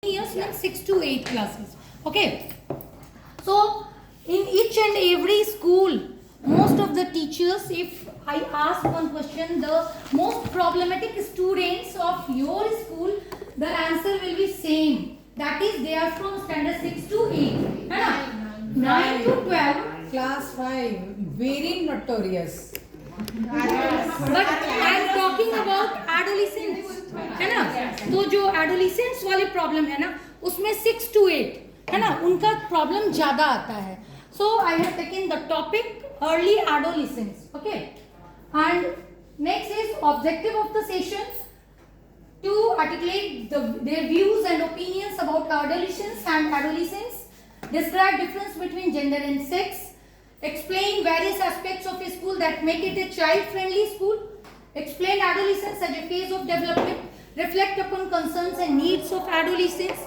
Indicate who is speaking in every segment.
Speaker 1: years means 6 to 8 classes. Okay. So in each and every school, most of the teachers, if I ask one question, the most problematic students of your school, the answer will be same. That is, they are from standard 6 to 8. 9 to 12.
Speaker 2: Class 5, very notorious.
Speaker 1: But I am talking about adolescents, है ना? तो जो adolescents वाली problem है ना, उसमें 6 to 8 है ना, उनका problem ज़्यादा आता है. So I have taken the topic early adolescence. Okay. And next is objective of the session to articulate their views and opinions about adolescents and adolescents. Describe difference between gender and sex. Explain various aspects of a school that make it a child-friendly school. Explain adolescence as a phase of development. Reflect upon concerns and needs of adolescents.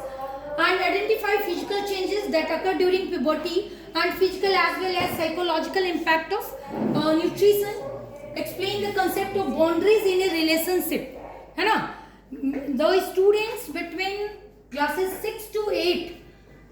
Speaker 1: And identify physical changes that occur during puberty and physical as well as psychological impact of nutrition. Explain the concept of boundaries in a relationship. है ना? The students between classes 6 to 8,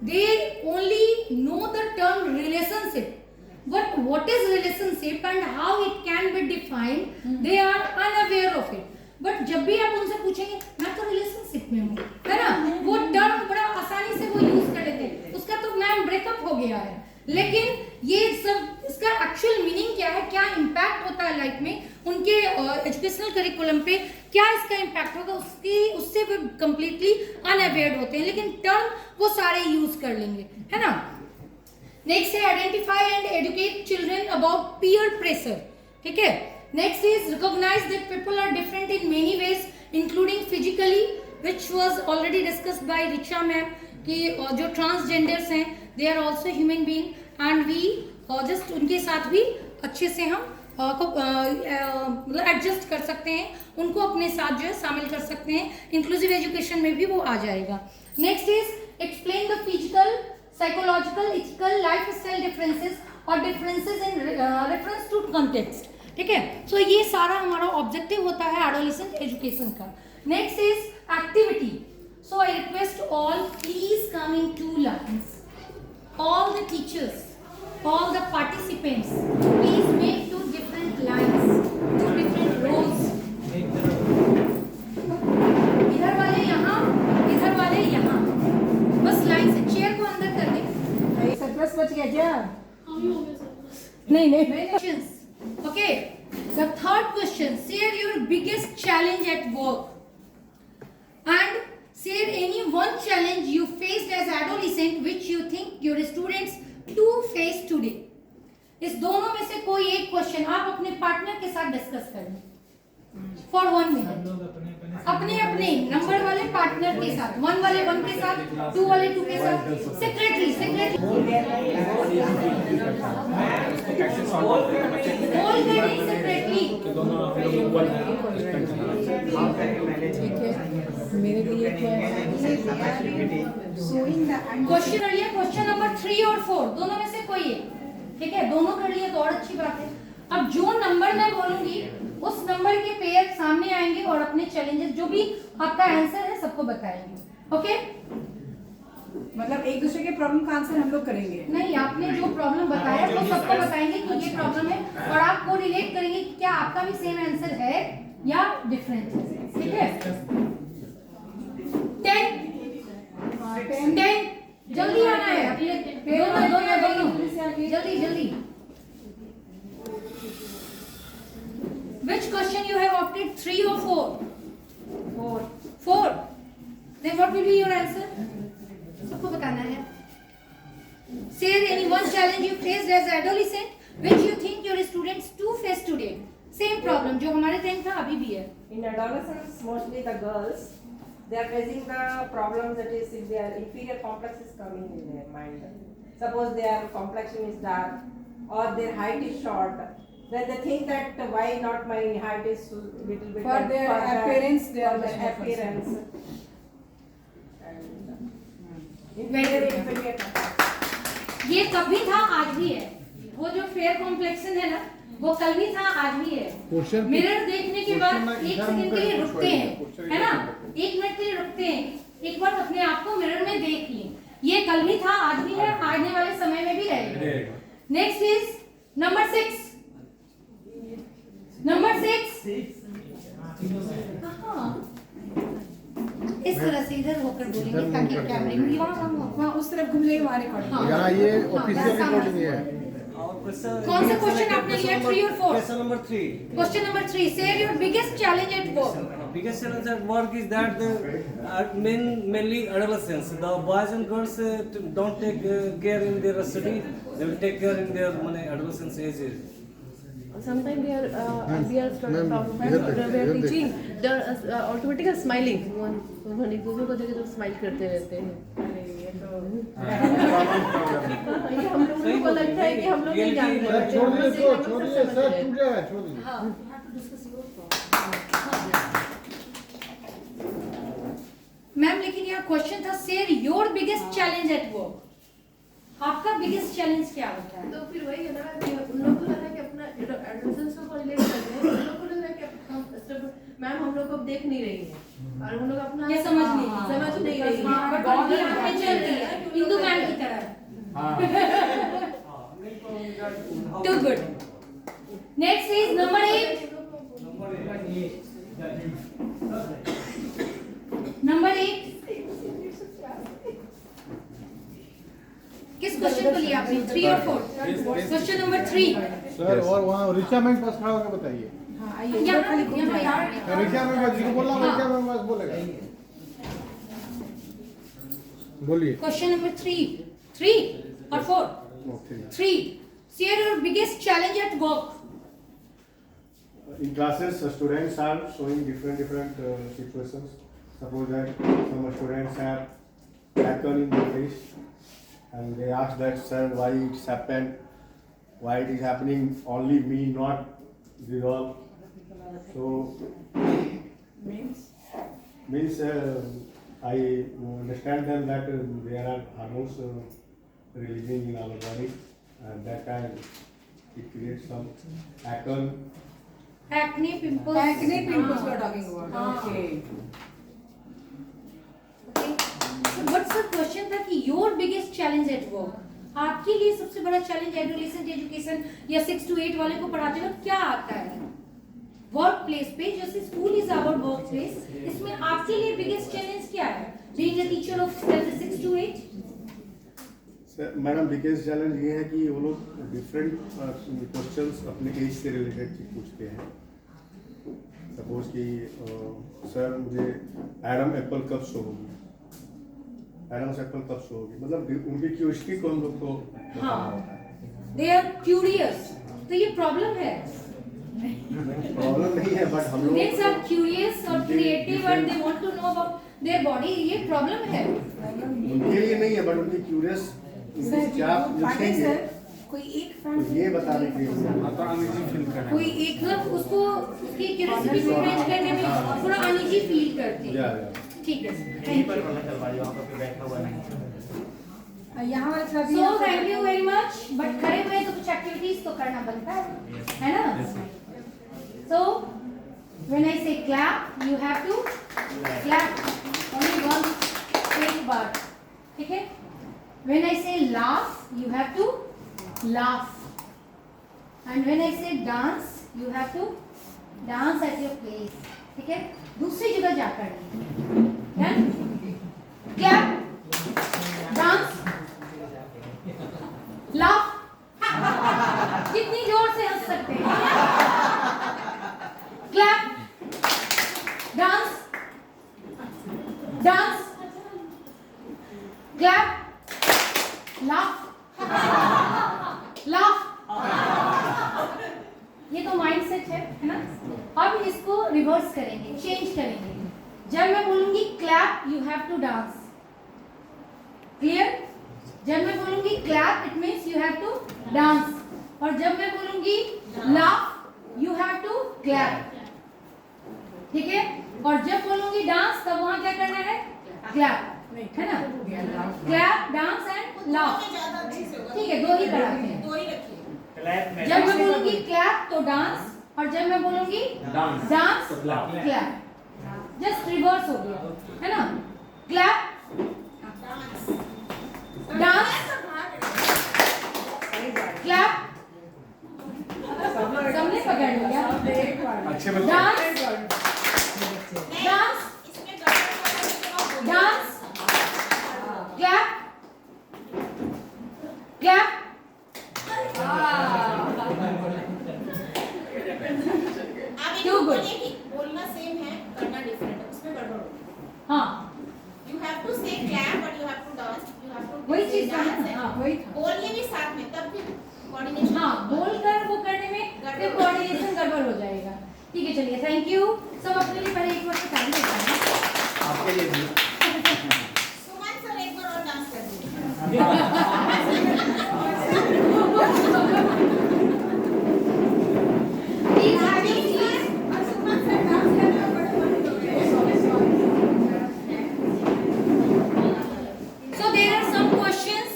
Speaker 1: they only know the term relationship. But what is relationship and how it can be defined, they are unaware of it. But जब भी आप उनसे पूछेंगे, मैं तो relationship में हूँ, है ना? वो term बड़ा आसानी से वो use कर लेते हैं. उसका तो मैम breakup हो गया है. लेकिन ये सब इसका actual meaning क्या है? क्या impact होता है life में? उनके educational curriculum पे क्या इसका impact होगा? उससे वो completely unaware होते हैं. लेकिन term वो सारे use कर लेंगे, है ना? Next है identify and educate children about peer pressure. ठीक है? Next is recognize that people are different in many ways, including physically, which was already discussed by Richa ma'am कि जो transgenders हैं, they are also human being and we just उनके साथ भी अच्छे से हम मतलब एडजस्ट कर सकते हैं, उनको अपने साथ जो है शामिल कर सकते हैं. इंक्लूसिव एजुकेशन में भी वो आ जाएगा. Next is explain the physical, psychological, ethical, lifestyle differences or differences in reference to context. ठीक है? So ये सारा हमारा ऑब्जेक्टिव होता है adolescent education का. Next is activity. So I request all please come in 2 lines. All the teachers, all the participants, please make 2 different lines, 2 different rows. इधर वाले यहाँ, इधर वाले यहाँ. बस लाइन से चेयर को अंदर कर दे.
Speaker 2: सर्कस बच गया क्या?
Speaker 1: नहीं. Okay. The third question, share your biggest challenge at work and share any one challenge you faced as adolescent which you think your students do face today. इस दोनों में से कोई एक क्वेश्चन आप अपने पार्टनर के साथ डिस्कस करें फॉर 1 मिनट. अपने अपने नंबर वाले पार्टनर के साथ, 1 वाले 1 के साथ, 2 वाले 2 के साथ, सेक्रेटरी बोल करें सेक्रेटरी.
Speaker 2: ठीक है, मेरे लिए
Speaker 1: क्वेश्चन कर लिया. क्वेश्चन नंबर 3 और 4 दोनों में से कोई एक. ठीक है, दोनों कर लिए तो और अच्छी बात है. अब जो नंबर मैं बोलूंगी उस नंबर के पेयर सामने आएंगे और अपने चैलेंजेस जो भी आपका आंसर है सबको बताएंगे. ओके?
Speaker 2: मतलब एक दूसरे के प्रॉब्लम का आंसर हम लोग करेंगे.
Speaker 1: नहीं, आपने जो प्रॉब्लम बताया तो सबको बताएंगे कि ये प्रॉब्लम है और आप को रिलेट करेंगे कि क्या आपका भी सेम आंसर है या डिफरेंट है. ठीक है? 10 जल्दी आना है. दोनों जल्दी. Which question you have opted, 3 or 4? 4. Then what will be your answer? सबको बताना है. Share any one challenge you faced as adolescent which you think your students do face today. Same problem जो हमारे टाइम था अभी भी है.
Speaker 3: In adolescence, mostly the girls, they are facing the problems that is if their inferior complex is coming in their mind. Suppose their complexion is dark or their height is short. Then they think that why not my height is little bit
Speaker 2: For their appearance, they are
Speaker 3: their appearance.
Speaker 1: ये कभी था आज भी है. वो जो fair complexion है ना वो कल भी था आज भी है. मिरर देखने के बाद 1 सेकंड के लिए रुकते हैं, है ना? 1 मिनट के लिए रुकते हैं एक बार अपने आप को मिरर में देख लें। ये कल भी था, आज भी है, आने वाले समय में भी रहेगा। Next is number 6। नंबर 6 इस तरह से इधर होकर बोलेंगे ताकि कैमरे में
Speaker 2: वहाँ उस तरफ घूम जाइए, वहाँ रिकॉर्डिंग।
Speaker 1: हाँ।
Speaker 4: यहाँ ये ऑफिशियल रिकॉर्डिंग है।
Speaker 1: कौन सा क्वेश्चन आपने लिया? 3 और 4?
Speaker 5: Question number 3.
Speaker 1: Question number 3, say your biggest challenge at work.
Speaker 5: Biggest challenge at work is that mainly adolescents. The boys and girls don't take care in their study. They will take care in their adolescence ages.
Speaker 6: Sometimes they are struggling problem. We are teaching. They are automatically smiling. one एक दूसरे को देखे तो smile करते रहते हैं। ये हम लोगों को लगता है कि हम लोग नहीं जानते।
Speaker 4: सर छोड़िए, सर छोड़िए, सर टूट जाएगा, छोड़िए।
Speaker 1: हाँ, you have to discuss your problem. Ma'am लेकिन यहाँ क्वेश्चन था share your biggest challenge at work. आपका बिगेस्ट चैलेंज क्या होता है?
Speaker 6: तो फिर वही है ना कि उन लोगों को लग रहा है कि अपना एडोलेसेंस को रिलेट करते हैं। उन लोगों को लग रहा है कि मैम हम लोग को देख नहीं रही है और उन लोग अपना
Speaker 1: ये समझ नहीं
Speaker 6: रही है।
Speaker 1: बट बॉडी आंखें चल रही है हिंदू मैम की तरह। Too good. Next is number 8। Number 8 किस क्वेश्चन को लिया आपने? 3 और 4? Question number 3।
Speaker 4: सर और वहाँ ऋचा मैम पास खड़ा होकर बताइए।
Speaker 2: हाँ, आइए।
Speaker 1: यहाँ
Speaker 4: ऋचा मैम पास जिसको बोलना ऋचा मैम पास बोलेगा। बोलिए।
Speaker 1: क्वेश्चन नंबर 3 और 4? 3 share your biggest challenge at work.
Speaker 7: In classes, students are showing different situations. Suppose that some students have hacker in their face, and they ask that, sir, why it's happened, why it is happening only me, not resolve. So means I understand them that there are hormones releasing in our body, and that time it creates some hacker.
Speaker 1: Acne pimples.
Speaker 2: Acne pimples we are talking about. Okay.
Speaker 1: What's the question था कि your biggest challenge at work. आपके लिए सबसे बड़ा challenge adolescent education या 6 to 8 वाले को पढ़ाते वक्त क्या आता है? वर्क प्लेस पे, जैसे school is our work place, इसमें आपके लिए बिगेस्ट चैलेंज क्या है being a teacher of 6 to 8?
Speaker 7: Madam biggest challenge ये है कि वो लोग डिफरेंट क्वेश्चंस अपने एज से रिलेटेड पूछते हैं। सपोज कि सर मुझे एडम एप्पल कब शो होगी, एडम्स एप्पल कब शो होगी, मतलब उनकी क्यूरियोसिटी को हम लोग को बताना होता है।
Speaker 1: दे आर क्यूरियस, तो ये प्रॉब्लम है।
Speaker 7: प्रॉब्लम नहीं है, बट हम
Speaker 1: Students
Speaker 7: लोग
Speaker 1: are curious or creative and they want to know about their body, ये प्रॉब्लम है।
Speaker 7: उनके लिए नहीं है, बट उनकी क्यूरियस क्या पूछेंगे
Speaker 2: सर, कोई एक
Speaker 7: तो
Speaker 2: फ्रेंड
Speaker 7: ये बताने के लिए
Speaker 2: कोई एक
Speaker 1: मतलब उसको उसकी क्यूरियोसिटी मैनेज करने में थोड़ा अनईजी फील करते हैं।
Speaker 7: या
Speaker 1: ठीक है, थैंक यू।
Speaker 2: यहाँ वाले sir
Speaker 1: so thank you very much. But खड़े हुए तो कुछ एक्टिविटीज तो करना बनता है ना? सो when I say clap you have to clap only one एक बार, ठीक है? When I say laugh you have to laugh, and when I say dance you have to dance at your place, ठीक है? दूसरी जगह जाकर नहीं। clap, dance, laugh, कितनी जोर से हंस सकते हैं? clap, dance, dance, clap, laugh, laugh. ये तो माइंडसेट है ना? अब इसको रिवर्स करेंगे, चेंज करेंगे। जब मैं बोलूंगी clap you have to dance, clear? जब मैं बोलूंगी clap it means you have to dance, और जब मैं बोलूंगी laugh you have to clap, ठीक है? और जब बोलूंगी डांस तब वहां क्या करना है? क्लैप, है ना? क्लैप, डांस एंड लाफ, ठीक है? दो ही कराते हैं। जब मैं बोलूंगी क्लैप तो डांस, और जब मैं बोलूंगी डांस क्लैप, जस्ट रिवर्स हो गया, है ना? क्लैप, डांस, क्लैप, सबने पकड़ लिया।
Speaker 4: अच्छे बच्चे
Speaker 1: dance, dance, dance, clap, clap. Too good.
Speaker 8: बोलना सेम है, करना डिफरेंट है, उसमें गड़बड़ होगी।
Speaker 1: हाँ,
Speaker 8: You have to say clap but you have to dance, you have to
Speaker 1: वही
Speaker 8: say
Speaker 1: चीज था
Speaker 8: dance
Speaker 1: ना।
Speaker 8: है।
Speaker 1: हाँ, वही था।
Speaker 8: बोलिए भी साथ में, तब फिर coordination
Speaker 1: हाँ,
Speaker 8: होगा।
Speaker 1: बोलकर वो करने में फिर कोऑर्डिनेशन गड़बड़ हो जाएगा। ठीक है, चलिए, थैंक यू। सब अपने लिए पहले एक बार से ताली बजाएं।
Speaker 9: आपके लिए भी
Speaker 8: सुमन सर एक बार और डांस कर दीजिए।
Speaker 1: Please have your seats.
Speaker 2: और सुमन सर डांस करने में बड़े मजे होंगे।
Speaker 1: So there are some questions.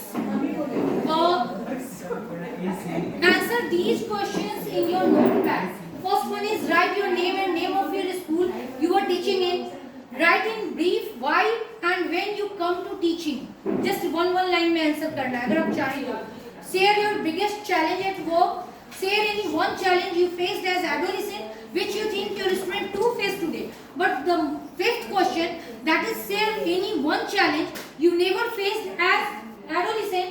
Speaker 1: Answer these questions in your notepad. First one is write your name and name of your school you are teaching in. Write in brief why and when you come to teaching. Just one line में answer करना है अगर आप चाहें तो. Share your biggest challenge at work. Share any one challenge you faced as adolescent which you think your student too face today. But the fifth question, that is share any one challenge you never faced as adolescent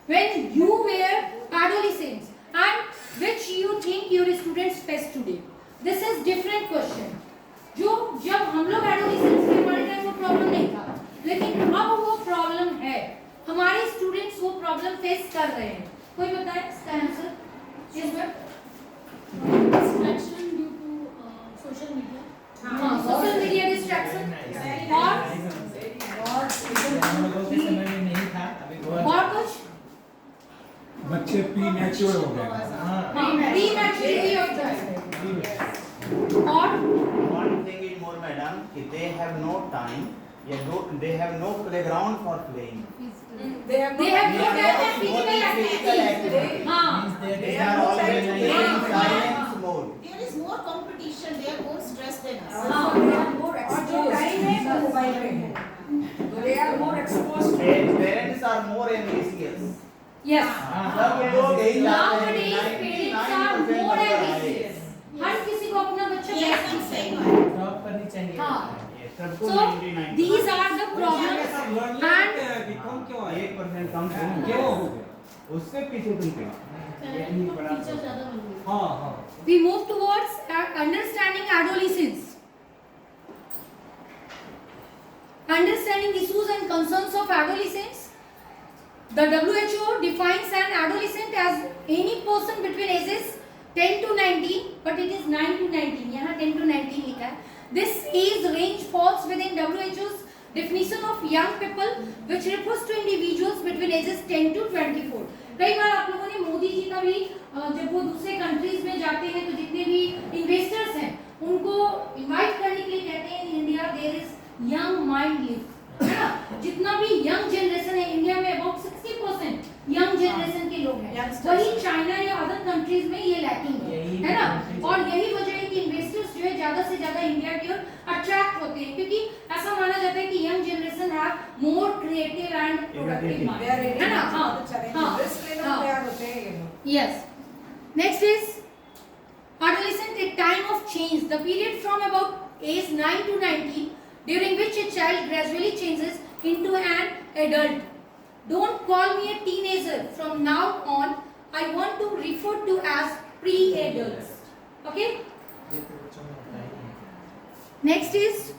Speaker 1: when you were adolescents and which you think your students face today. This is different question. जो जब हम लोग adolescence थे हमारे time वो problem नहीं था, लेकिन अब वो प्रॉब्लम है, हमारे स्टूडेंट्स वो प्रॉब्लम फेस कर रहे हैं। कोई बताए इसका answer? Yes, ma'am.
Speaker 10: Distraction due to social media.
Speaker 1: हाँ, सोशल मीडिया डिस्ट्रैक्शन और कुछ
Speaker 4: बच्चे प्री मैच्योर हो गए।
Speaker 1: प्रीमैच्योरिटी ऑफ द और
Speaker 9: one thing is more madam कि they have no time they have no playground for playing
Speaker 2: They have
Speaker 1: they have no
Speaker 9: They
Speaker 1: time
Speaker 9: have
Speaker 1: for
Speaker 9: no
Speaker 1: physical
Speaker 9: physical
Speaker 1: activity.
Speaker 9: activity.
Speaker 1: हाँ,
Speaker 9: they are always in silence mode
Speaker 8: There is more competition, they are more stressed than us.
Speaker 1: हाँ,
Speaker 2: they are more exposed. Time है वो mobile पे है। They are more exposed.
Speaker 9: parents are more ambitious
Speaker 1: yes.
Speaker 9: सब लोग यही चाहते हैं
Speaker 1: Nowadays parents are
Speaker 9: 99%
Speaker 1: more
Speaker 9: number आए।
Speaker 1: ambitious. हर किसी को अपना बच्चा
Speaker 8: ये
Speaker 1: बेस्ट
Speaker 8: एकदम सही
Speaker 1: चाहिए।
Speaker 8: बात है।
Speaker 1: हाँ,
Speaker 9: सबको
Speaker 1: so
Speaker 9: 99%
Speaker 1: these are the problems and
Speaker 5: कम क्यों आए?
Speaker 9: 1% कम क्यों
Speaker 5: क्यों हो
Speaker 9: हो
Speaker 5: गया?
Speaker 9: उससे पीछे तुम क्यों
Speaker 10: पहले तो टीचर ज्यादा बन गए।
Speaker 5: हाँ हाँ
Speaker 1: we move towards understanding adolescence. Understanding issues and concerns of adolescents. The WHO defines an adolescent as any person between ages 10 to 19, but it is 9 to 19. यहाँ 10 to 19 लिखा है. This age range falls within WHO's definition of young people, which refers to individuals between ages 10 to 24. कई बार आप लोगों ने मोदी जी का भी जब वो दूसरे कंट्रीज में जाते हैं तो जितने भी इन्वेस्टर्स हैं उनको इनवाइट करने के लिए कहते हैं India there is young mind live, है ना? जितना भी यंग जनरेशन है इंडिया में अबाउट 60% यंग जनरेशन के लोग हैं, वही चाइना या अदर कंट्रीज में ये लैकिंग है ना? और यही वजह है कि इन्वेस्टर्स जो है ज्यादा से ज्यादा इंडिया की ओर अट्रैक्ट होते हैं क्योंकि ऐसा माना जाता है कि young generation have more creative and productive mind,
Speaker 2: They are ready
Speaker 1: है ना?
Speaker 2: for
Speaker 1: हाँ,
Speaker 2: the challenge.
Speaker 1: हाँ,
Speaker 2: Risk लेने को तैयार होते हैं ये लोग।
Speaker 1: yes. Next is adolescent, a time of change, the period from about age 9 to 19 during which a child gradually changes into an adult. Don't call me a teenager from now on. I want to refer to as pre-adults. Okay? Next is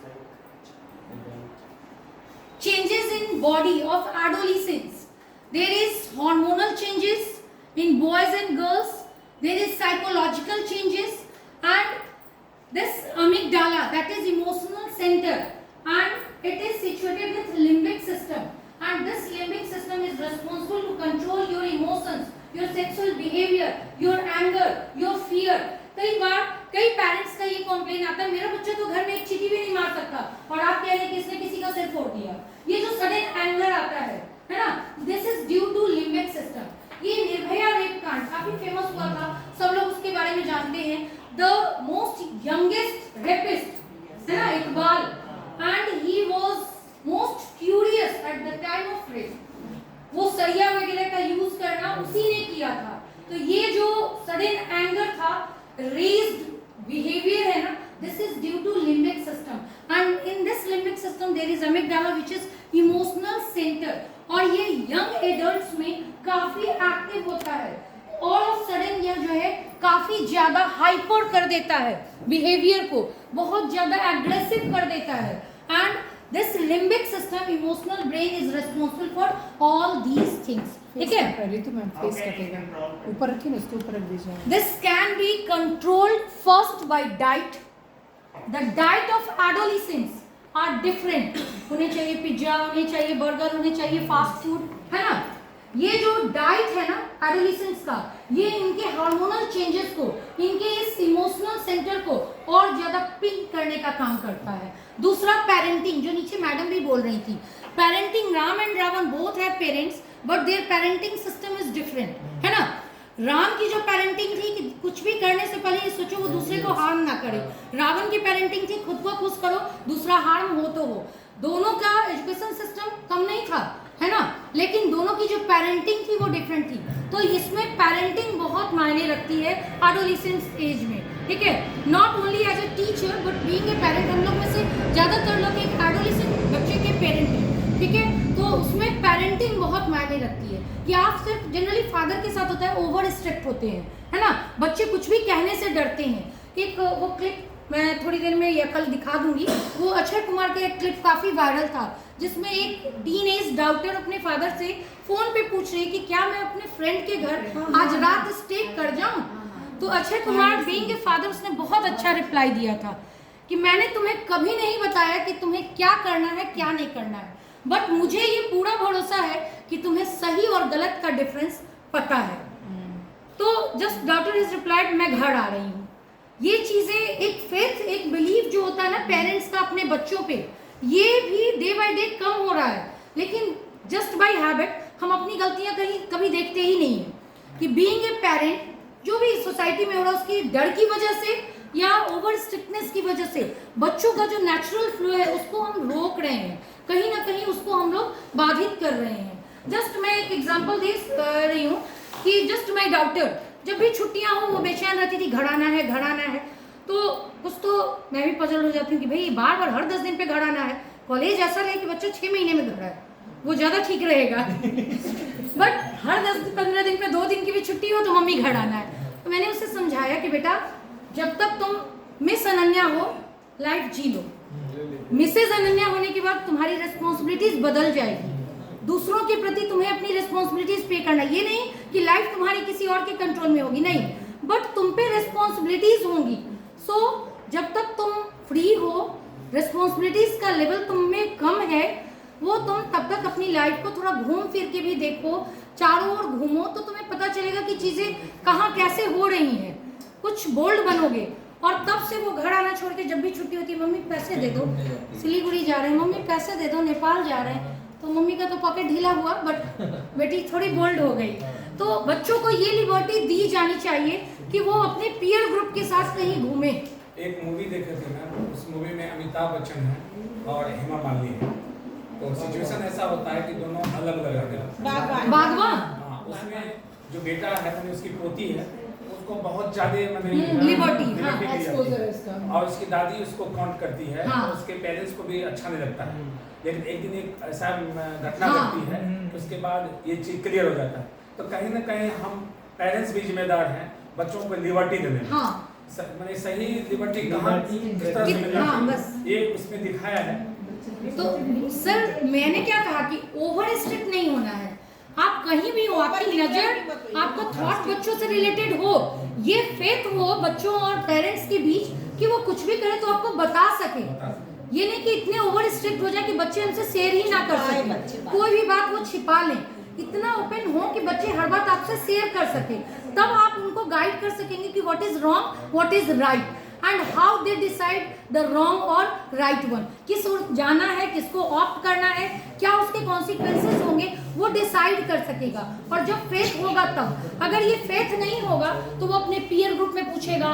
Speaker 1: changes in body of adolescents. There is hormonal changes in boys and girls. There is psychological changes and this amygdala, that is emotional center, and it is situated with limbic system, and this limbic system is responsible to control your emotions, your sexual behavior, your anger, your fear. कई बार कई parents का ये complain आता है मेरा बच्चा तो घर में एक चीटी भी नहीं मार सकता और आप कह रहे हैं कि इसने किसी का सिर फोड़ दिया। ये जो सडन एंगर आता है ना, this is due to limbic system. ये निर्भया रेप कांड काफी फेमस हुआ था, सब लोग उसके बारे में जानते हैं। द मोस्ट यंगेस्ट रेपिस्ट है ना, Iqbal, and he was most afraid. वो सरिया वगैरह का यूज करना उसी ने किया था. तो ये जो सडन एंगर था, रेज्ड बिहेवियर है ना, this is due to limbic system, and in this limbic system there is amygdala which is emotional center, और ये यंग एडल्ट्स में काफी एक्टिव होता है. ऑल ऑफ सडन यह जो है काफी ज्यादा हाइपर कर देता है बिहेवियर को, बहुत ज्यादा एग्रेसिव कर देता है. And this limbic system, emotional brain is responsible for all these things. ठीक है,
Speaker 2: ऋतु मैम फेस कटेगा, ऊपर रखिए ना, इसके ऊपर रख दीजिए.
Speaker 1: This can be controlled first by diet. The diet of adolescents are different. उन्हें चाहिए पिज्जा, उन्हें चाहिए बर्गर, उन्हें चाहिए फास्ट फूड, है ना. ये जो डाइट है ना एडोलेसेंट्स का, ये इनके हार्मोनल चेंजेस को, इनके इस इमोशनल सेंटर को और ज्यादा पिंक करने का काम करता है. दूसरा पेरेंटिंग, जो नीचे मैडम भी बोल रही थी. Parenting, Ram and Ravan both have parents but their parenting system is different, है ना. राम की जो पेरेंटिंग थी कि कुछ भी करने से पहले ये सोचो वो दूसरे को हार्म ना करे. रावण की पेरेंटिंग थी खुद को खुश करो, दूसरा हार्म हो तो हो. दोनों का एजुकेशन सिस्टम कम नहीं था, है ना, लेकिन दोनों की जो पेरेंटिंग थी वो डिफरेंट थी. तो इसमें पेरेंटिंग बहुत मायने रखती है एडोलेसेंस एज में. ठीक है, not only as a teacher but being a parent. हम लोग में से ज्यादातर लोग एक एडोलेसेंट बच्चे के पेरेंट हैं. ठीक है, तो उसमें पेरेंटिंग बहुत मायने रखती है. कि आप सिर्फ जनरली फादर के साथ होता है, ओवर स्ट्रिक्ट होते हैं, है ना. बच्चे कुछ भी कहने से डरते हैं. एक वो क्लिप मैं थोड़ी देर में या कल दिखा दूंगी, वो अक्षय कुमार का एक क्लिप काफी वायरल था, जिसमें एक टीनेज डॉक्टर अपने फादर से फोन पे पूछ रही कि क्या मैं अपने फ्रेंड के घर आज रात स्टे कर जाऊं. तो Akshay Kumar being a father, उसने बहुत अच्छा रिप्लाई दिया था कि मैंने तुम्हें कभी नहीं बताया कि तुम्हें क्या करना है क्या नहीं करना है, बट मुझे ये पूरा भरोसा है कि तुम्हें सही और गलत का डिफरेंस पता है. तो जस्ट डॉक्टर इज रिप्लाइड, मैं घर आ रही हूँ. ये चीजें, एक फेथ, एक बिलीव जो होता है ना पेरेंट्स का अपने बच्चों पे, ये भी डे बाय डे कम हो रहा है. लेकिन जस्ट बाय हैबिट हम अपनी गलतियां कहीं कभी देखते ही नहीं है. कि बीइंग ए पेरेंट, जो भी सोसाइटी में हो रहा है उसकी डर की वजह से या ओवर स्ट्रिक्टनेस की वजह से बच्चों का जो नेचुरल फ्लो है उसको हम रोक रहे हैं, कहीं ना कहीं उसको हम लोग बाधित कर रहे हैं. जस्ट मैं एक एग्जांपल दे रही हूँ कि जस्ट माय डॉटर, जब भी छुट्टियां हो वो बेचैन रहती थी, घर आना है घर आना है. तो कुछ तो मैं भी पजल हो जाती हूँ कि भाई बार बार हर 10 दिन पे घर आना है. कॉलेज ऐसा रहे कि बच्चा 6 महीने में घर आए, वो ज़्यादा ठीक रहेगा. बट हर 10-15 दिन पे 2 दिन की भी छुट्टी हो तो मम्मी घर आना है. तो मैंने उसे समझाया कि बेटा जब तक तुम मिस अनन्या हो लाइफ जी लो. मिसेज अनन्या होने के बाद तुम्हारी रिस्पॉन्सिबिलिटीज बदल जाएगी. दूसरों के प्रति तुम्हें अपनी रिस्पॉन्सिबिलिटीज पे करना. ये नहीं कि लाइफ तुम्हारी किसी और के कंट्रोल में होगी, नहीं, बट तुम पे रिस्पॉन्सिबिलिटीज होंगी. सो जब तक तुम फ्री हो, रिस्पॉन्सिबिलिटीज का लेवल तुम में कम है, वो तुम तब तक अपनी लाइफ को थोड़ा घूम फिर के भी देखो, चारों ओर घूमो, तो तुम्हें पता चलेगा कि चीजें कहाँ कैसे हो रही हैं. कुछ बोल्ड बनोगे. और तब से वो घर आना छोड़ के जब भी छुट्टी होती है, मम्मी पैसे दे दो, सिलीगुड़ी जा रहे हैं, मम्मी पैसे दे दो, नेपाल जा रहे हैं. तो मम्मी का तो पॉकेट ढीला हुआ, बट बेटी थोड़ी बोल्ड हो गई. तो बच्चों को ये लिबर्टी दी जानी चाहिए कि वो अपने पीयर ग्रुप के साथ कहीं घूमे.
Speaker 4: एक मूवी देखे थे ना, उस मूवी में अमिताभ बच्चन है और हेमा मालिनी है. तो सिचुएशन ऐसा होता है कि दोनों अलग अलग रहते हैं.
Speaker 1: बागवान.
Speaker 4: हाँ, उसमें जो बेटा है मैंने उसकी पोती है, उसको बहुत ज्यादा
Speaker 1: लिबर्टी, हाँ,
Speaker 2: एक्सपोजर है इसका.
Speaker 4: और उसकी दादी उसको काउंट करती है.
Speaker 1: हाँ.
Speaker 4: तो उसके पेरेंट्स को भी अच्छा नहीं लगता है. लेकिन एक दिन एक ऐसा घटना
Speaker 1: हाँ.
Speaker 4: घटती है, उसके बाद ये चीज क्लियर हो जाता है. तो कहीं ना कहीं हम पेरेंट्स भी जिम्मेदार हैं बच्चों को लिबर्टी देने में.
Speaker 1: हाँ.
Speaker 4: मैंने सही लिबर्टी कहाँ किस तरह से मिलना,
Speaker 1: हाँ, बस
Speaker 4: ये उसमें दिखाया है.
Speaker 1: तो सर मैंने क्या कहा कि ओवर स्ट्रिक्ट नहीं होना है. आप कहीं भी हो, आपकी नजर, आपका थॉट बच्चों से रिलेटेड हो, ये फेथ हो बच्चों और पेरेंट्स के बीच कि वो कुछ भी करे तो आपको बता सके. ये नहीं कि इतने ओवर स्ट्रिक्ट हो जाए कि बच्चे हमसे शेयर ही ना कर सके, कोई भी बात वो छिपा लें. इतना ओपन हो कि बच्चे हर बात आपसे शेयर कर सके. तब आप उनको गाइड कर सकेंगे कि what is wrong, what is right, and how they decide the wrong और राइट वन. किस ओर जाना है, किसको ऑप्ट करना है, क्या उसके कॉन्सिक्वेंसेस होंगे, वो डिसाइड कर सकेगा. और जब फेथ होगा तब, अगर ये फेथ नहीं होगा तो वो अपने पीयर ग्रुप में पूछेगा,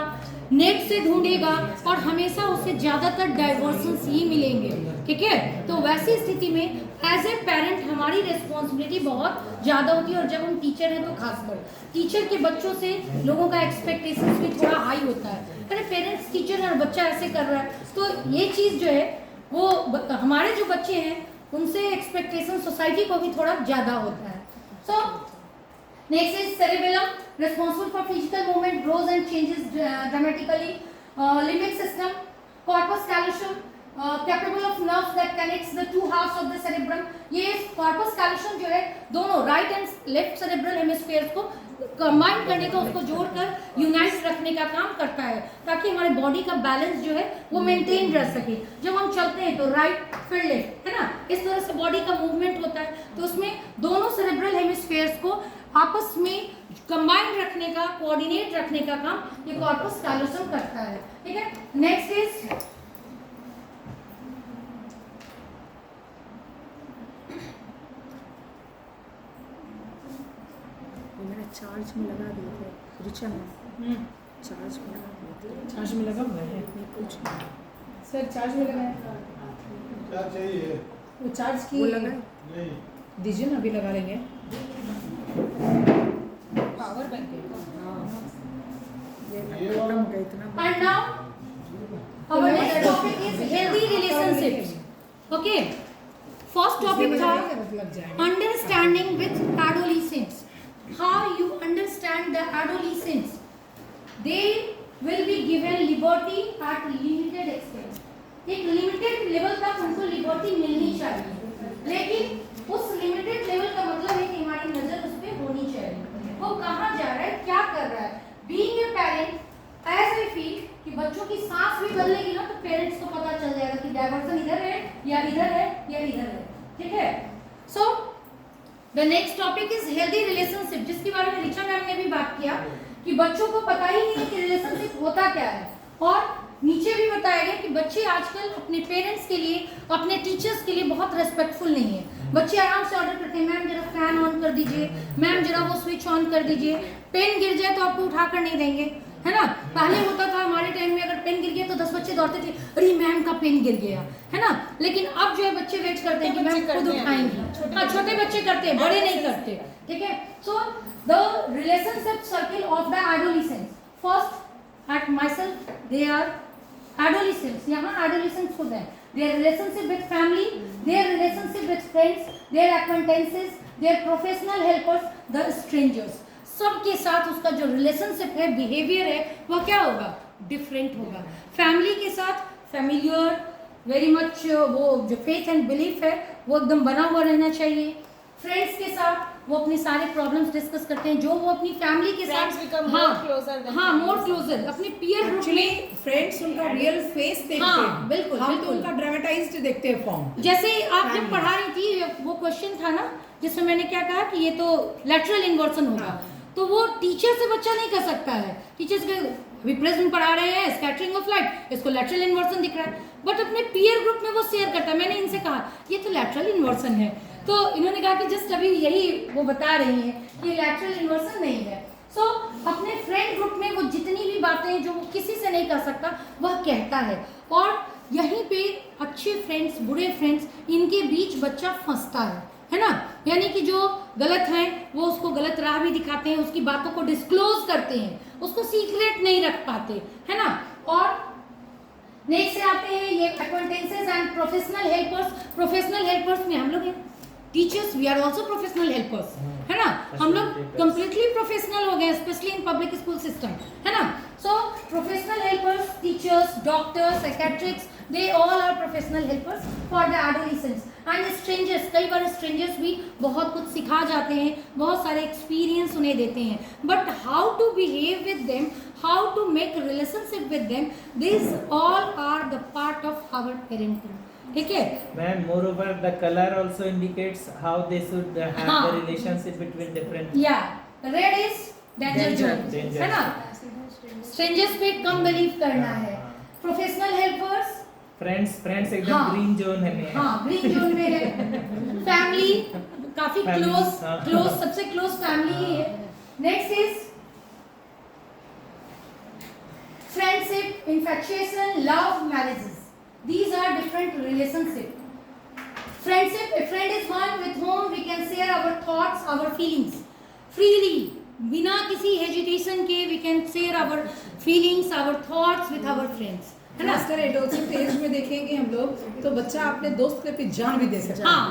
Speaker 1: नेट से ढूंढेगा और हमेशा उसे ज़्यादातर डाइवर्सन्स ही मिलेंगे, ठीक है। तो वैसी स्थिति में एज ए पेरेंट हमारी रिस्पॉन्सिबिलिटी बहुत ज़्यादा होती है, और जब हम टीचर हैं तो खासकर टीचर के बच्चों से लोगों का एक्सपेक्टेशंस भी थोड़ा हाई होता है। अरे पेरेंट्स टीचर है और बच्चा ऐसे कर रहा है, तो ये चीज़ जो है वो हमारे जो बच्चे हैं उनसे एक्सपेक्टेशन सोसाइटी को भी थोड़ा ज़्यादा होता है। So next is cerebellum, responsible for physical movement, grows and changes dramatically. Limbic system, corpus callosum, capable of nerves that connects the two halves of the cerebrum. ये corpus callosum जो है दोनों right and left cerebral hemispheres को combine करने का, उसको जोड़कर unite रखने का काम करता है, ताकि हमारे बॉडी का बैलेंस जो है वो मेंटेन रह सके। जब हम चलते हैं तो राइट फिर लेफ्ट, है ना, इस तरह से बॉडी का मूवमेंट होता है। तो उसमें दोनों सेरेब्रल हेमिस्फीयर्स को आपस में कंबाइन रखने का, कोऑर्डिनेट रखने का काम ये कॉर्पस कैलोसम करता है, ठीक है। नेक्स्ट इज
Speaker 2: मैंने चार्ज में लगा दिए थे रिचा में, चार्ज में लगा दिए थे।
Speaker 3: चार्ज में लगा हुआ है
Speaker 2: नहीं कुछ नहीं।
Speaker 3: सर, चार्ज में लगा है
Speaker 7: क्या चाहिए?
Speaker 3: वो चार्ज की
Speaker 2: वो लगा है?
Speaker 7: नहीं,
Speaker 3: दीजिए ना, अभी लगा लेंगे। पावर बैंक है।
Speaker 2: ये खत्म हो गया इतना।
Speaker 1: and now our next topic is healthy relationships, okay। first topic था
Speaker 3: लग जाएगा।
Speaker 1: understanding with adolescents, how you understand the adolescents, they will be given liberty at limited extent, एक लिमिटेड लेवल तक उनको लिबर्टी मिलनी चाहिए, लेकिन उस लिमिटेड लेवल का मतलब है कि हमारी नजर उस पर होनी चाहिए, वो कहाँ जा रहा है, क्या कर रहा है। Being a parent as I feel कि बच्चों की सांस भी बदलेगी ना, तो पेरेंट्स को पता चल जाएगा कि डाइवर्सन इधर है या इधर है या इधर है, ठीक है। So the next topic is healthy relationship, जिसके बारे में रिचा मैम ने भी बात किया कि बच्चों को पता ही नहीं कि रिलेशनशिप होता क्या है, और नीचे भी बताया गया कि बच्चे आजकल अपने पेरेंट्स के लिए, अपने टीचर्स के लिए बहुत रेस्पेक्टफुल नहीं है। बच्चे आराम से ऑर्डर करते हैं, मैम जरा फैन ऑन कर दीजिए, मैम जरा वो स्विच ऑन कर दीजिए, पेन गिर जाए तो आपको उठाकर नहीं देंगे, है ना। पहले होता था हमारे टाइम में, अगर पेन गिर गया तो 10 बच्चे दौड़ते थे, अरे मैम का पेन गिर गया, है ना। लेकिन अब जो है बच्चे वेट करते हैं कि मैम खुद उठाएंगी। हाँ, छोटे बच्चे करते हैं, बड़े नहीं करते, ठीक है। So the relationship circle of the adolescents, first at myself they are adolescents, यहाँ adolescents खुद हैं, their relationship with family, their relationship with friends, their acquaintances, their professional helpers, the strangers, सबके साथ उसका जो रिलेशनशिप है, बिहेवियर है, वो क्या होगा, डिफरेंट होगा। फैमिली के साथ फैमिलियर, वेरी मच वो जो फेथ एंड बिलीफ है वो एकदम बना हुआ रहना चाहिए। फ्रेंड्स के साथ वो अपने सारे प्रॉब्लम्स डिस्कस करते हैं, जो वो अपनी फैमिली के साथ हाँ मोर क्लोजर अपने पीयर ग्रुप में।
Speaker 2: फ्रेंड्स उनका रियल फेस देखते
Speaker 1: हाँ,
Speaker 2: हैं,
Speaker 1: बिल्कुल,
Speaker 2: हम तो
Speaker 1: बिल्कुल।
Speaker 2: उनका ड्रामेटाइज्ड देखते हैं फॉर्म।
Speaker 1: जैसे आप जब पढ़ा रही थी वो क्वेश्चन था ना, जिसमें मैंने क्या कहा कि ये तो लैटरल इन्वर्सन होगा, तो वो टीचर से बच्चा नहीं कर सकता है। टीचर्स के अभी प्रेजेंट पढ़ा रहे हैं स्कैटरिंग ऑफ लाइट, इसको लैटरल इन्वर्सन दिख रहा है, बट अपने पीयर ग्रुप में वो शेयर करता है। मैंने इनसे कहा ये तो लैटरल इन्वर्सन है, तो इन्होंने कहा कि जस्ट अभी यही वो बता रही हैं कि लैटरल इन्वर्सन नहीं है। सो अपने फ्रेंड ग्रुप में वो जितनी भी बातें जो वो किसी से नहीं कर सकता वह कहता है, और यहीं पे अच्छे फ्रेंड्स, बुरे फ्रेंड्स, इनके बीच बच्चा फंसता है ना। यानी कि जो गलत हैं वो उसको गलत राह भी दिखाते हैं, उसकी बातों को डिस्क्लोज करते हैं, उसको सीक्रेट नहीं रख पाते, है ना। और नेक्स्ट से आते हैं ये acquaintances and professional helpers. Professional helpers में हम लोग हैं teachers, we are also professional helpers, है ना। हम लोग कंप्लीटली प्रोफेशनल हो गए, specially in public school system, है ना। So professional helpers, teachers, doctors, psychiatrics, they all are professional helpers for the adolescents and strangers. कई बार स्ट्रेंजर्स भी बहुत कुछ सिखा जाते हैं, बहुत सारे एक्सपीरियंस उन्हें देते हैं, but how to behave with them, how to make relationship with them, this all are the part of our parenting, ठीक है।
Speaker 11: Ma'am, moreover, the color also indicates how they should have
Speaker 1: हाँ.
Speaker 11: the relationship between different.
Speaker 1: या red is danger zone,
Speaker 11: danger.
Speaker 1: है ना। Strangers पे कम believe करना है। Professional helpers,
Speaker 11: friends एकदम
Speaker 1: हाँ.
Speaker 11: ग्रीन जोन है।
Speaker 1: हाँ ग्रीन जोन में है। फैमिली काफी
Speaker 11: Family, हाँ.
Speaker 1: क्लोज सबसे क्लोज फैमिली ही है। Next is friendship, infatuation, love, marriages. These are different relationships. Friendship, a friend is one with whom we can share our thoughts, our feelings freely. बिना किसी hesitation के we can share our feelings, our thoughts with our friends. है ना?
Speaker 2: खासकर adolescent age में देखेंगे हम लोग तो बच्चा अपने दोस्त के पे जान भी दे सकता है।
Speaker 1: हाँ,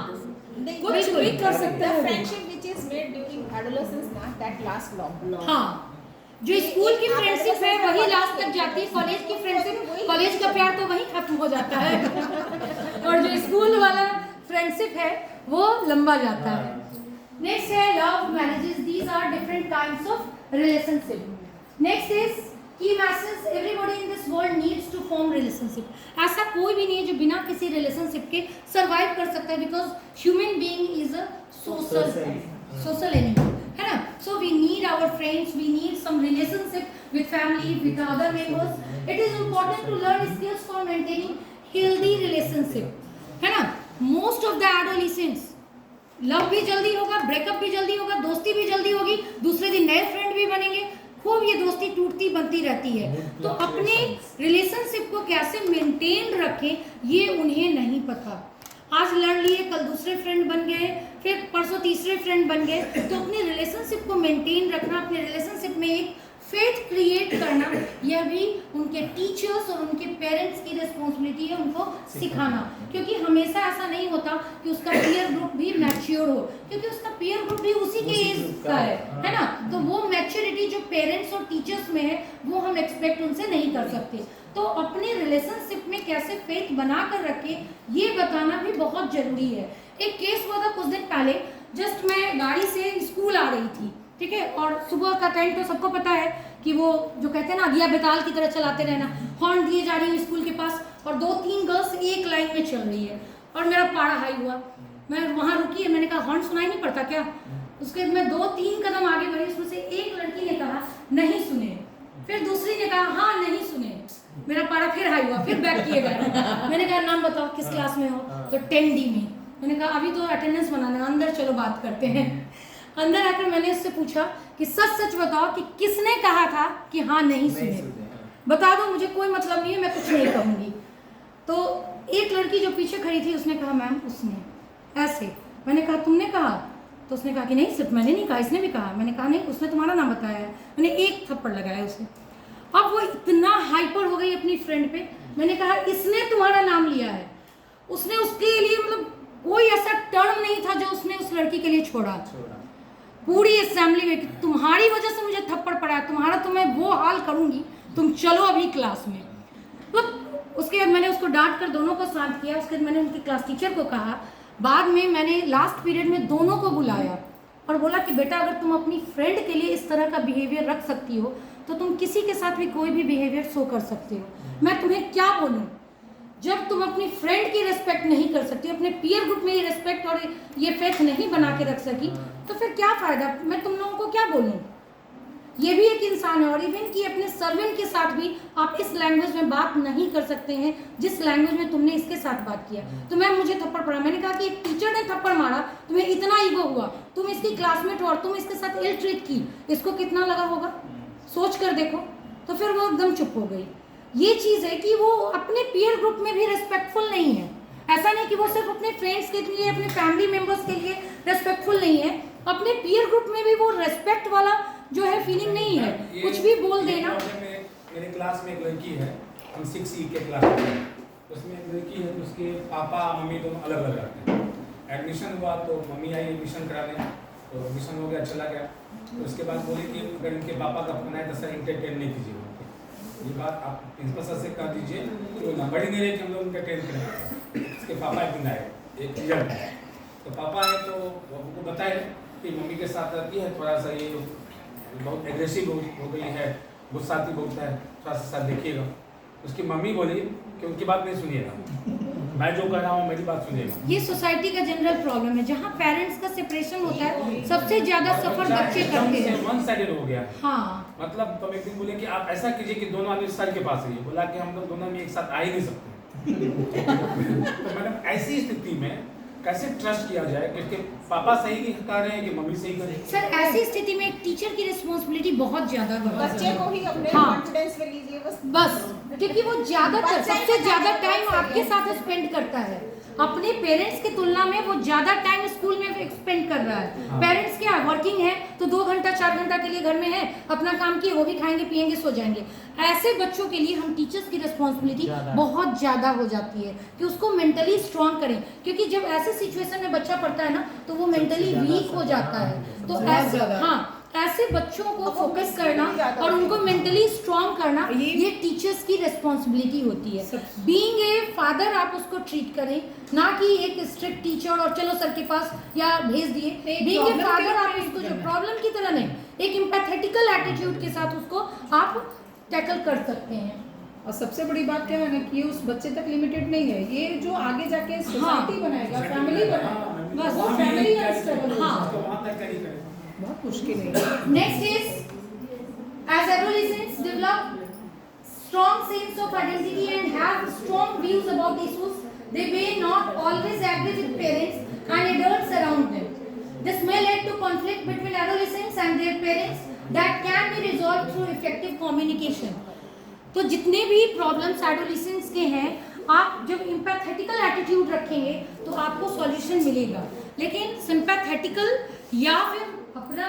Speaker 2: कुछ भी कर सकता है वो।
Speaker 8: Friendship which is made during adolescence ना that lasts long.
Speaker 1: हाँ, जो स्कूल की फ्रेंडशिप है वही लास्ट तक जाती है, कॉलेज की फ्रेंडशिप, कॉलेज का प्यार तो वहीं खत्म हो जाता है और जो स्कूल वाला फ्रेंडशिप है वो लंबा जाता है। नेक्स्ट है love, marriages, these are different kinds of relationship. Next is key message, everybody in this world needs to form relationship. ऐसा कोई भी नहीं है जो बिना किसी रिलेशनशिप के सरवाइव कर सकता है, because human being is a social animal, है ना? So we need our friends, we need some relationship with family, with other members. It is important to learn skills for maintaining healthy relationship, है ना? Most of the adolescents, love भी जल्दी होगा, breakup भी जल्दी होगा, दोस्ती भी जल्दी होगी, दूसरे दिन नए फ्रेंड भी बनेंगे, खूब ये दोस्ती टूटती बनती रहती है। तो अपने रिलेशनशिप को कैसे मेंटेन रखें ये उन्हें नहीं पता। आज लड़ लिए, कल दूसरे फ्रेंड बन गए, फिर परसों तीसरे फ्रेंड बन गए। तो अपने रिलेशनशिप को मेंटेन रखना, अपने रिलेशनशिप में एक फेथ क्रिएट करना, यह भी उनके टीचर्स और उनके पेरेंट्स की रिस्पॉन्सिबिलिटी है उनको सिखाना। क्योंकि हमेशा ऐसा नहीं होता कि उसका पीयर ग्रुप भी मैच्योर हो, क्योंकि उसका पीयर ग्रुप भी उसी के एज का है ना? तो वो मैच्योरिटी जो पेरेंट्स और टीचर्स में है वो हम एक्सपेक्ट उनसे नहीं कर सकते। तो अपने रिलेशनशिप में कैसे फेथ बना कर रखें ये बताना भी बहुत जरूरी है। एक केस हुआ था कुछ दिन पहले, जस्ट मैं गाड़ी से स्कूल आ रही थी, ठीक है, और सुबह का टाइम तो सबको पता है कि वो जो कहते हैं ना अगिया बेताल की तरह चलाते रहना, हॉर्न दिए जा रही हूँ स्कूल के पास और 2-3 गर्ल्स एक लाइन में चल रही है और मेरा पारा हाई हुआ। मैं वहाँ रुकी है, मैंने कहा हॉर्न सुनाई नहीं पड़ता क्या? उसके मैं 2-3 कदम आगे बढ़ी, उसमें से एक लड़की ने कहा नहीं सुने, फिर दूसरी ने कहा हाँ नहीं सुने, मेरा पारा फिर हाई हुआ, फिर बैक किए गए। मैंने कहा नाम बताओ किस क्लास में हो? तो 10D में। मैंने कहा अभी तो अटेंडेंस बनाना, अंदर चलो बात करते हैं। अंदर आकर मैंने उससे पूछा कि सच सच बताओ कि किसने कहा था कि हाँ नहीं सुने, बता दो, मुझे कोई मतलब नहीं है, मैं कुछ नहीं कहूँगी। तो एक लड़की जो पीछे खड़ी थी उसने कहा मैम उसने ऐसे। मैंने कहा तुमने कहा? तो उसने कहा कि नहीं सिर्फ मैंने नहीं कहा, इसने भी कहा। मैंने कहा नहीं, उसने तुम्हारा नाम बताया है। मैंने एक थप्पड़ लगाया उसे। अब वो इतना हाइपर हो गई अपनी फ्रेंड पे। मैंने कहा इसने तुम्हारा नाम लिया है, उसने उसके लिए मतलब कोई ऐसा टर्म नहीं था जो उसने उस लड़की के लिए छोड़ा। पूरी असेंबली में कि तुम्हारी वजह से मुझे थप्पड़ पड़ा है, तुम्हारा तो मैं वो हाल करूंगी, तुम चलो अभी क्लास में। तो उसके बाद मैंने उसको डांट कर दोनों को शांत किया। उसके बाद मैंने उनकी क्लास टीचर को कहा, बाद में मैंने लास्ट पीरियड में दोनों को बुलाया और बोला कि बेटा अगर तुम अपनी फ्रेंड के लिए इस तरह का बिहेवियर रख सकती हो तो तुम किसी के साथ भी कोई भी बिहेवियर शो कर सकते हो। मैं तुम्हें क्या बोलूँ, जब तुम अपनी फ्रेंड की रिस्पेक्ट नहीं कर सकती, अपने पीयर ग्रुप में ये रिस्पेक्ट और ये फेथ नहीं बना के रख सकी, तो फिर क्या फ़ायदा? मैं तुम लोगों को क्या बोलूँ? ये भी एक इंसान है। और इवन कि अपने सर्वेंट के साथ भी आप इस लैंग्वेज में बात नहीं कर सकते हैं जिस लैंग्वेज में तुमने इसके साथ बात किया। तो मैम मुझे थप्पड़ पड़ा। मैंने कहा कि एक टीचर ने थप्पड़ मारा, तुम्हें इतना ईगो हुआ, तुम इसकी क्लासमेट हो और तुम इसके साथ इल ट्रीट की, इसको कितना लगा होगा? सोच कर देखो। तो फिर वो एकदम चुप हो गई। ये चीज़ है कि वो अपने पीयर ग्रुप में भी रिस्पेक्टफुल नहीं है। ऐसा नहीं कि वो सिर्फ अपने फ्रेंड्स के लिए, अपने फैमिली मेम्बर्स के लिए रिस्पेक्टफुल नहीं है, अपने पीयर ग्रुप में भी वो रिस्पेक्ट वाला जो है फीलिंग नहीं है। कुछ भी बोल देना।
Speaker 4: मेरे क्लास में एक लड़की है, हम 6E के क्लास में हैं, उसमें एक लड़की है तो उसके पापा मम्मी दोनों अलग अलग रहते हैं। एडमिशन हुआ तो मम्मी आई एडमिशन कराने, तो एडमिशन हो गया, चला गया। तो उसके बाद बोले कि अगर इनके पापा का फोन आया तो सर इंटरटेन नहीं कीजिए, ये बात आप प्रिंसिपल सर से कह दीजिए तो नंबर ही नहीं रहे कि हम लोग इंटरटेन करें। उसके पापा एक दिन आए, एक रिजल्ट है, तो पापा आए तो उनको बताए कि मम्मी के साथ रहती है, थोड़ा सा ये बहुत एग्रेसिव हो गई है, गुस्साती बहुत है, थोड़ा सा साथ देखिएगा। उसकी मम्मी बोली कि उनकी बात नहीं सुनिएगा, मैं जो कह रहा हूँ मेरी बात सुनिएगा।
Speaker 1: ये सोसाइटी का जनरल प्रॉब्लम है, जहाँ पेरेंट्स का सेपरेशन होता है सबसे ज्यादा सफर बच्चे करते हैं।
Speaker 4: वन साइडेड हो गया।
Speaker 1: हाँ,
Speaker 4: मतलब तो एक दिन बोले कि आप ऐसा कीजिए कि दोनों आदमी सर के पास आइए। बोला कि हम लोग दोनों में एक साथ आ ही नहीं सकते। तो मैडम ऐसी स्थिति में कैसे ट्रस्ट किया जाए कि पापा सही कर रहे हैं कि मम्मी सही कर रही है?
Speaker 1: सर ऐसी स्थिति में एक टीचर की रिस्पॉन्सिबिलिटी बहुत ज्यादा
Speaker 8: बच्चे को ही अपने
Speaker 1: हाँ।
Speaker 8: कॉन्फिडेंस में लीजिए बस।
Speaker 1: बस क्योंकि वो ज्यादातर सबसे ज्यादा टाइम आपके साथ स्पेंड करता है, अपने पेरेंट्स की तुलना में वो ज्यादा टाइम स्कूल में स्पेंड कर रहा है। पेरेंट्स क्या वर्किंग है तो 2 घंटा 4 घंटा के लिए घर में है, अपना काम किए, वो भी खाएंगे पिएंगे सो जाएंगे। ऐसे बच्चों के लिए हम टीचर्स की रिस्पॉन्सिबिलिटी बहुत ज्यादा हो जाती है कि उसको मेंटली स्ट्रांग करें, क्योंकि जब ऐसे सिचुएशन में बच्चा पढ़ता है ना तो वो मेंटली वीक हो जाता है। तो ऐसे ऐसे बच्चों को फोकस करना और उनको मेंटली स्ट्रांग करना ये टीचर्स की रिस्पॉन्सिबिलिटी होती है। बीइंग ए फादर आप उसको ट्रीट करें, ना कि एक स्ट्रिक्ट टीचर और चलो सर के पास या भेज दिए। बीइंग ए फादर आप उसको जो प्रॉब्लम की तरह नहीं, एक एम्पैथेटिकल एटीट्यूड के साथ उसको आप टैकल कर सकते हैं।
Speaker 2: और सबसे बड़ी बात क्या है ना कि ये उस बच्चे तक लिमिटेड नहीं है, ये जो आगे जाके सोसाइटी बनाएगा, फैमिली बनाएगा, बस वो फैमिली का स्ट्रगल।
Speaker 1: हाँ
Speaker 2: बहुत मुश्किल है।
Speaker 1: Next is as adolescents develop strong sense of identity and have strong views about issues, they may not always agree with parents and adults around them. This may lead to conflict between adolescents and their parents that can be resolved through effective communication. तो जितने भी problems adolescents के हैं, आप जब एम्पैथेटिकल attitude रखेंगे तो आपको सॉल्यूशन मिलेगा। लेकिन सिंपैथेटिकल या फिर अपना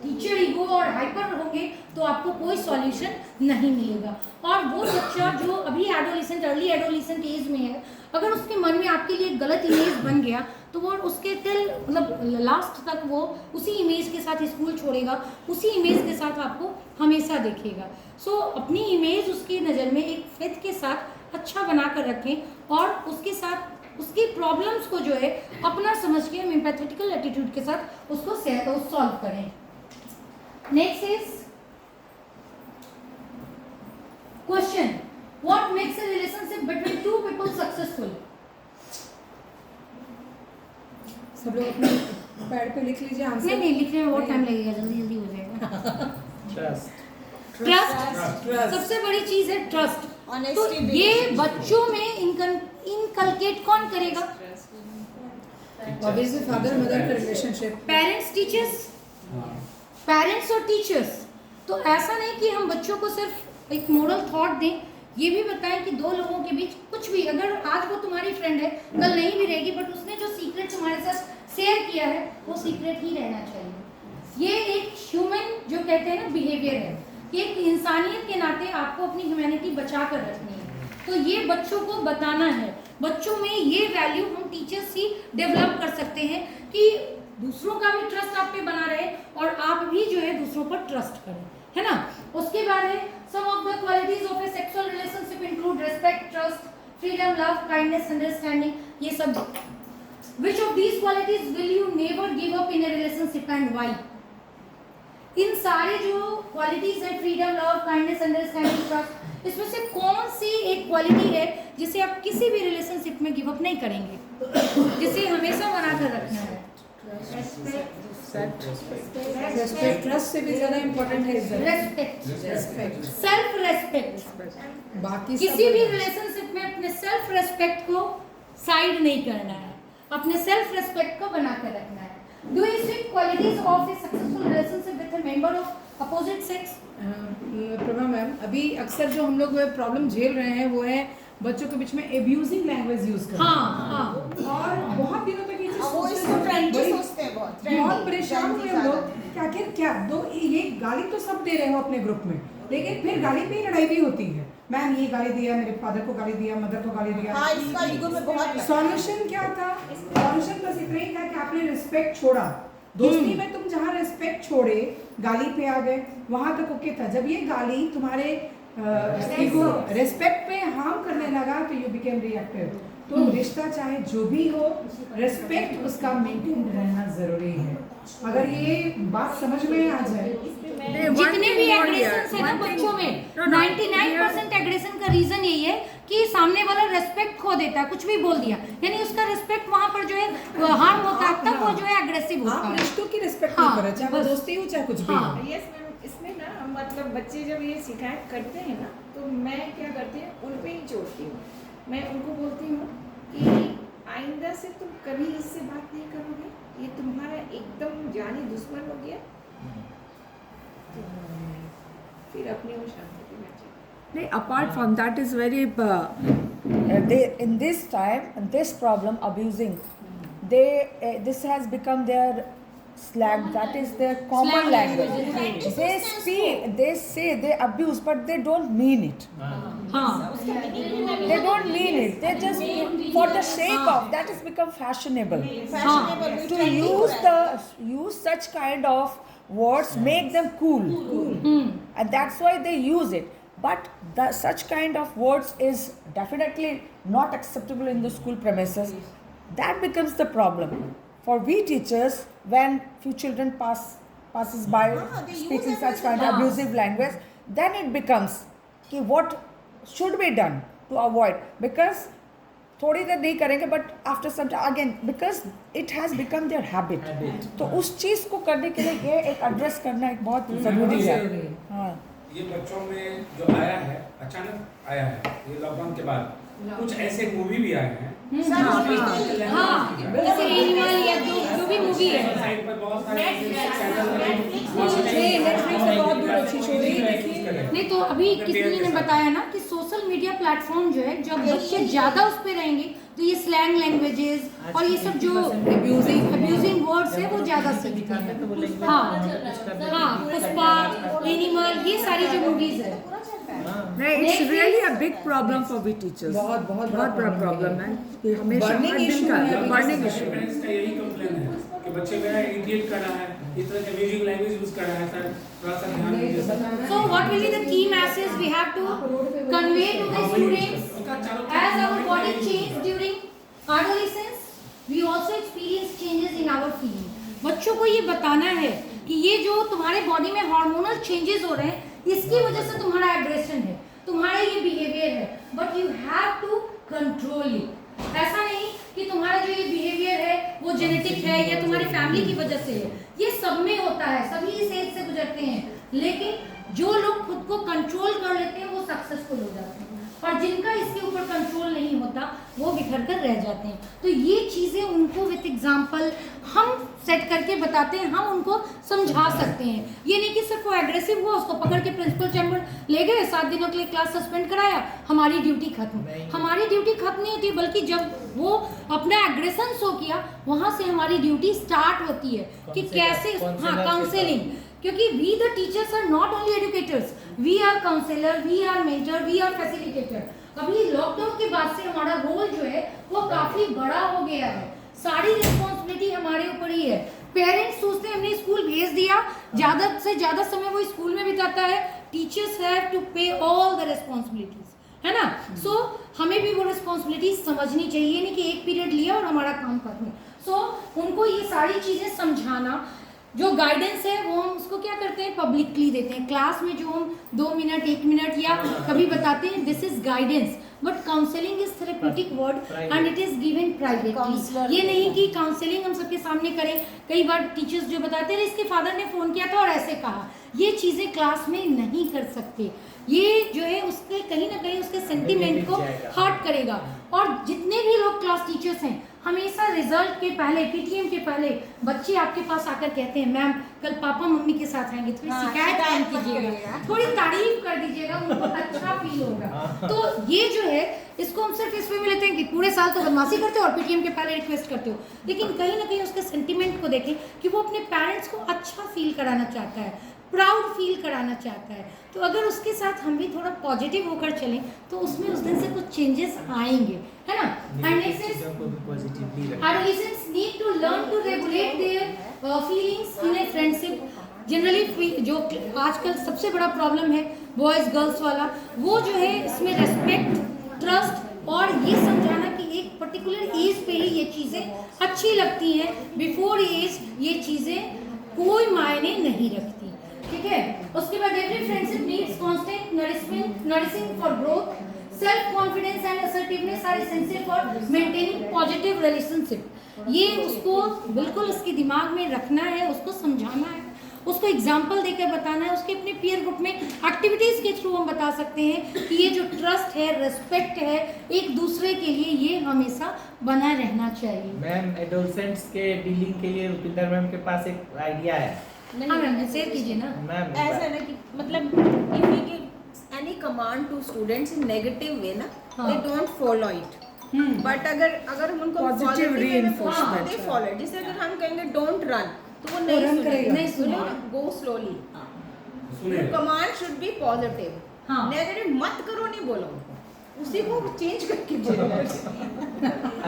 Speaker 1: टीचर ईगो और हाइपर होंगे तो आपको कोई सॉल्यूशन नहीं मिलेगा। और वो बच्चा जो अभी एडोलेसेंट अर्ली एडोलेसेंट एज में है, अगर उसके मन में आपके लिए गलत इमेज बन गया तो वो उसके टिल मतलब लास्ट तक वो उसी इमेज के साथ स्कूल छोड़ेगा, उसी इमेज के साथ आपको हमेशा देखेगा। सो अपनी इमेज उसकी नज़र में एक फेथ के साथ अच्छा बना कर रखें और उसके साथ उसकी प्रॉब्लम्स को जो है अपना समझ के हम एम्पैथेटिकल एटीट्यूड के साथ उसको सॉल्व करें। Next is question, what makes a relationship between two people successful?
Speaker 2: सब लोग अपने पैड पे लिख लीजिए आंसर।
Speaker 1: नहीं लिखने में बहुत टाइम लगेगा, जल्दी जल्दी हो जाएगा। ट्रस्ट सबसे बड़ी चीज है, ट्रस्ट। तो ये बच्चों में इनकलकेट कौन करेगा?
Speaker 2: ऑब्वियसली फादर मदर का रिलेशनशिप,
Speaker 1: पेरेंट्स टीचर्स, पेरेंट्स और टीचर्स। तो ऐसा नहीं कि हम बच्चों को सिर्फ एक मोरल थॉट दें, ये भी बताएं कि दो लोगों के बीच कुछ भी, अगर आज वो तुम्हारी फ्रेंड है कल नहीं भी रहेगी, बट उसने जो सीक्रेट तुम्हारे साथ शेयर किया है वो सीक्रेट ही रहना चाहिए। ये एक ह्यूमन जो कहते हैं ना बिहेवियर है, कि एक इंसानियत के नाते आपको अपनी ह्यूमैनिटी बचा कर रखनी है। तो ये बच्चों को बताना है, बच्चों में ये वैल्यू हम टीचर्स ही डेवलप कर सकते हैं कि दूसरों का भी ट्रस्ट आप पे बना रहे और आप भी जो है दूसरों पर ट्रस्ट करें, है ना। उसके बाद है some of the qualities of a sexual relationship include respect, trust, freedom, love, kindness, understanding. ये सब which of these qualities will you never give up in a relationship and why? इन सारे जो क्वालिटीज है, freedom, love, kindness, understanding, trust, इसमें से कौन सी एक क्वालिटी है जिसे आप किसी भी रिलेशनशिप में गिव अप नहीं करेंगे, जिसे हमेशा बना कर रखना है?
Speaker 2: रेस्पेक्ट, ट्रस्ट से भी ज्यादा इम्पोर्टेंट है
Speaker 1: रेस्पेक्ट, सेल्फ रेस्पेक्ट।
Speaker 2: बाकी
Speaker 1: किसी भी रिलेशनशिप में अपने सेल्फ रेस्पेक्ट को साइड नहीं करना है, अपने सेल्फ रेस्पेक्ट को बना कर रखना है। Do you see qualities of a successful relationship with a member of opposite sex?
Speaker 2: Prabha ma'am, अभी अक्सर जो हम लोग प्रॉब्लम झेल रहे हैं वो है बच्चों के बीच में एब्यूजिंग लैंग्वेज यूज करना।
Speaker 1: हाँ।
Speaker 2: और बहुत दिनों तक ये
Speaker 8: वो इसको ट्रेंडी सोचते हैं,
Speaker 2: बहुत परेशान हुए हम लोग कि आखिर क्या दो ये गाली तो सब दे रहे हो अपने ग्रुप में, लेकिन फिर गाली पे ही लड़ाई भी होती है। मैम ये गाली दिया, मेरे फादर को गाली दिया, मदर को गाली दिया।
Speaker 8: हाँ, इसका ईगो में बहुत
Speaker 2: सॉल्यूशन क्या था? सॉल्यूशन बस इतना ही था कि आपने रिस्पेक्ट छोड़ा। दोस्ती में तुम जहाँ रिस्पेक्ट छोड़े गाली पे आ गए, वहां तक ओके था। जब ये गाली तुम्हारे ईगो रेस्पेक्ट पे हार्म करने लगा तो यू बिकेम रिएक्टिव। तो रिश्ता चाहे जो भी हो, रेस्पेक्ट उसका मेंटेन रहना जरूरी है। अगर ये बात समझ में आ जाए,
Speaker 1: जितने भी एग्रेशन है ना बच्चों में, 99% एग्रेशन का रीजन यही है कि सामने वाला रेस्पेक्ट खो देता है, कुछ भी बोल दिया, यानी उसका रेस्पेक्ट वहाँ पर जो है हार्म होता है, तब वो जो है एग्रेसिव होता है।
Speaker 2: रिश्तों की रिस्पेक्ट नहीं करे, चाहे वो दोस्ती हो चाहे कुछ भी हो।
Speaker 12: यस मैम, इसमें ना मतलब बच्चे जब ये शिकायत करते हैं ना तो मैं क्या करती हूँ, उन पे ही छोड़ती हूँ। मैं उनको बोलती हूँ कि आइंदा से तुम कभी इससे बात नहीं करोगे, ये तुम्हारा एकदम जानी दुश्मन हो गया, तो फिर अपनी वो शांति पे बैठे।
Speaker 2: नहीं, apart from that is very they in this time this problem abusing, this has become their slang, that is their common
Speaker 1: Slang
Speaker 2: language.
Speaker 1: language.
Speaker 2: They speak, they say, they abuse, but they don't mean it.
Speaker 1: हाँ
Speaker 2: They don't mean it. They just for the sake of that has become fashionable.
Speaker 8: Fashionable.
Speaker 2: To use such kind of words make them cool, and that's why they use it. But such kind of words is definitely not acceptable in the school premises. That becomes the problem for we teachers when few children passes by
Speaker 8: they use
Speaker 2: speaking
Speaker 8: it
Speaker 2: such
Speaker 8: as
Speaker 2: kind of abusive language. Then it becomes कि what should be done to avoid, because थोड़ी देर नहीं करेंगे but after some time again because it has become their habit. तो उस चीज़ को करने के लिए ये एक एड्रेस करना एक बहुत ज़रूरी है. हाँ.
Speaker 4: ये बच्चों में जो आया है अचानक आया है, ये लॉकडाउन के बाद कुछ ऐसे मूवी भी आए हैं।
Speaker 1: हाँ, जैसे एनिमल या जो भी मूवी है।
Speaker 4: साइट पर बहुत सारे
Speaker 1: नहीं तो अभी किसी ने बताया ना कि सोशल मीडिया प्लेटफॉर्म जो है, जब बच्चे ज्यादा उस पे रहेंगे तो ये स्लैंग लैंग्वेजेस और ये सब जो अब्यूजिंग वर्ड्स है वो ज्यादा सीखते हैं। हाँ, पुष्पा, एनिमल, ये सारी जो मूवीज है।
Speaker 2: It's really a big problem for we teachers. बहुत बड़ा problem है कि हमेशा burning issue
Speaker 4: पेरेंट्स का यही कंप्लेन है कि बच्चे मेरा इरिटेट कर रहा है, इस तरह के म्यूजिक लैंग्वेज यूज कर रहा है सर, थोड़ा सा ध्यान दीजिए sir.
Speaker 1: So what will be the key message we have to convey to the students as our body change during adolescence, we also experience changes in our feeling. बच्चों को ये बताना है कि ये जो तुम्हारे बॉडी में हार्मोनल चेंजेस हो रहे हैं, इसकी वजह से तुम्हारा एग्रेशन है, तुम्हारा ये बिहेवियर है, but you have to control it. ऐसा नहीं कि तुम्हारा जो ये बिहेवियर है वो जेनेटिक है या तुम्हारी फैमिली की वजह से है, ये सब में होता है, सभी इस एज से गुजरते हैं, लेकिन जो लोग खुद को कंट्रोल कर लेते हैं वो सक्सेसफुल हो जाते हैं, और जिनका इसके ऊपर कंट्रोल नहीं होता वो बिखर कर रह जाते हैं। तो ये चीज़ें उनको विद एग्जांपल हम सेट करके बताते हैं, हम उनको समझा सकते हैं। ये नहीं कि सिर्फ वो एग्रेसिव हुआ, उसको पकड़ के प्रिंसिपल चैम्बर ले गए, 7 दिनों के लिए क्लास सस्पेंड कराया, हमारी ड्यूटी खत्म। हमारी ड्यूटी खत्म नहीं होती, बल्कि जब वो अपना एग्रेशन शो किया, वहाँ से हमारी ड्यूटी स्टार्ट होती है कि कैसे, हाँ, काउंसलिंग, क्योंकि we the teachers are not only educators, we are counsellor, we are mentor, we are facilitator. अभी लॉकडाउन के बाद से हमारा रोल जो है वो काफी बड़ा हो गया है, सारी रिस्पॉन्सिबिलिटी हमारे ऊपर ही है। पेरेंट्स सोचते हैं हमने स्कूल भेज दिया, ज्यादा से ज्यादा समय वो स्कूल में बिताता है, टीचर्स हैव टू पे ऑल द रिस्पॉन्सिबिलिटीज, है ना। सो हमें भी वो रिस्पॉन्सिबिलिटी समझनी चाहिए, नहीं कि एक पीरियड लिया और हमारा काम खत्म। सो उनको ये सारी चीजें समझाना, जो गाइडेंस है वो हम उसको क्या करते हैं, पब्लिकली देते हैं। क्लास में जो हम 2 मिनट 1 मिनट या कभी बताते हैं, this is guidance, but counselling is therapeutic word and it is given privately. ये नहीं कि काउंसलिंग हम सबके सामने करें। कई बार टीचर्स जो बताते हैं इसके फादर ने फोन किया था और ऐसे कहा, ये चीजें क्लास में नहीं कर सकते। ये जो है उसके कहीं ना कहीं उसके सेंटिमेंट को हर्ट करेगा। और जितने भी लोग क्लास टीचर्स हैं, हमेशा रिजल्ट के पहले, पीटीएम के पहले बच्चे आपके पास आकर कहते हैं, मैम कल पापा मम्मी के साथ आएंगे, थोड़ी शिकायत कम कीजिएगा, थोड़ी तारीफ कर दीजिएगा, उनको अच्छा फील होगा। तो ये जो है इसको हम सिर्फ इस वे में लेते हैं कि पूरे साल तो बदमाशी करते हो और पीटीएम के पहले रिक्वेस्ट करते हो, लेकिन कहीं ना कहीं उसके सेंटिमेंट को देखें कि वो अपने पेरेंट्स को अच्छा फील कराना चाहता है, प्राउड फील कराना चाहता है। तो अगर उसके साथ हम भी थोड़ा पॉजिटिव होकर चलें तो उसमें उस दिन से कुछ चेंजेस आएंगे, है ना। And next is adolescents need to learn to regulate their feelings in a friendship. Generally जो आजकल सबसे बड़ा प्रॉब्लम है बॉयज गर्ल्स वाला, वो जो है इसमें रेस्पेक्ट, ट्रस्ट और ये समझाना कि एक पर्टिकुलर एज पे ही ये चीज़ें अच्छी लगती हैं, बिफोर एज ये चीज़ें कोई मायने नहीं रखती, ठीक है। उसके बाद every friendship needs constant nourishing for growth, self confidence and assertiveness are essential for maintaining positive relationship. ये उसको बिल्कुल उसके दिमाग में रखना है, उसको समझाना है, उसको एग्जाम्पल देकर बताना है, उसके अपने पीयर ग्रुप में एक्टिविटीज के थ्रू हम बता सकते हैं कि ये जो ट्रस्ट है, रिस्पेक्ट है एक दूसरे के लिए, ये हमेशा बना रहना चाहिए।
Speaker 11: मैम एडोलसेंट्स के डीलिंग के लिए रुपिंदर मैम के पास एक आइडिया है।
Speaker 1: हाँ मैम शेयर कीजिए ना।
Speaker 11: मैम
Speaker 12: ऐसा है ना कि मतलब if we give any command to students in negative way ना, they don't follow it. But अगर हम उनको
Speaker 2: Positive reinforcement,
Speaker 12: they follow it. जैसे अगर हम कहेंगे डोंट रन तो वो
Speaker 2: run
Speaker 12: नहीं
Speaker 2: करेगा।
Speaker 1: नहीं सुनेगा।
Speaker 12: Go slowly.
Speaker 4: सुनेगा।
Speaker 12: Command should be positive.
Speaker 1: हाँ।
Speaker 12: नेगेटिव मत करो नहीं बोलो उनको, उसी को चेंज करके बोलो।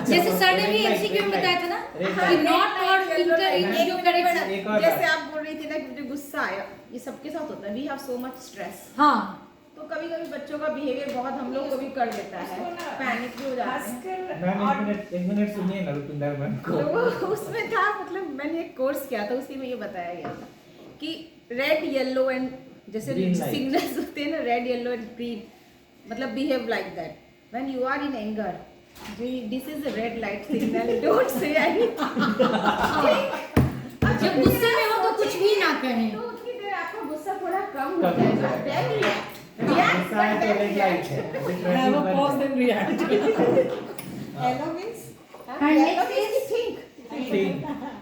Speaker 1: जैसे सर ने भी एमसीक्यू में बताया था ना कि नॉट और इंटर करेक्ट।
Speaker 11: एक और
Speaker 12: जैसे आप बोल रही थी ना कि मुझे गुस्सा आया, ये सबके साथ होता है। We have so much stress,
Speaker 1: हाँ
Speaker 12: तो कभी कभी बच्चों का बिहेवियर बहुत हम लोग को भी कर देता है, पैनिक भी हो जाते हैं।
Speaker 11: मैम एक मिनट सुनिए ना रुपिंदर मैम को।
Speaker 12: तो वो उसमें था, मतलब मैंने एक कोर्स किया था, उसी में ये बताया गया था कि रेड येलो एंड जैसे
Speaker 11: Green light.
Speaker 12: सिग्नल्स होते हैं ना, रेड येलो एंड ग्रीन, मतलब behave like that when you are in anger. This is a red light signal, don't say anything.
Speaker 1: जब गुस्से में हो तो कुछ भी ना कहें।
Speaker 12: तो उसकी देर आपका गुस्सा थोड़ा कम हो जाएगा, देन रिएक्ट।
Speaker 11: गुस्सा है तो रेड लाइट है।
Speaker 2: Have a pause and react.
Speaker 12: Hello means hello means think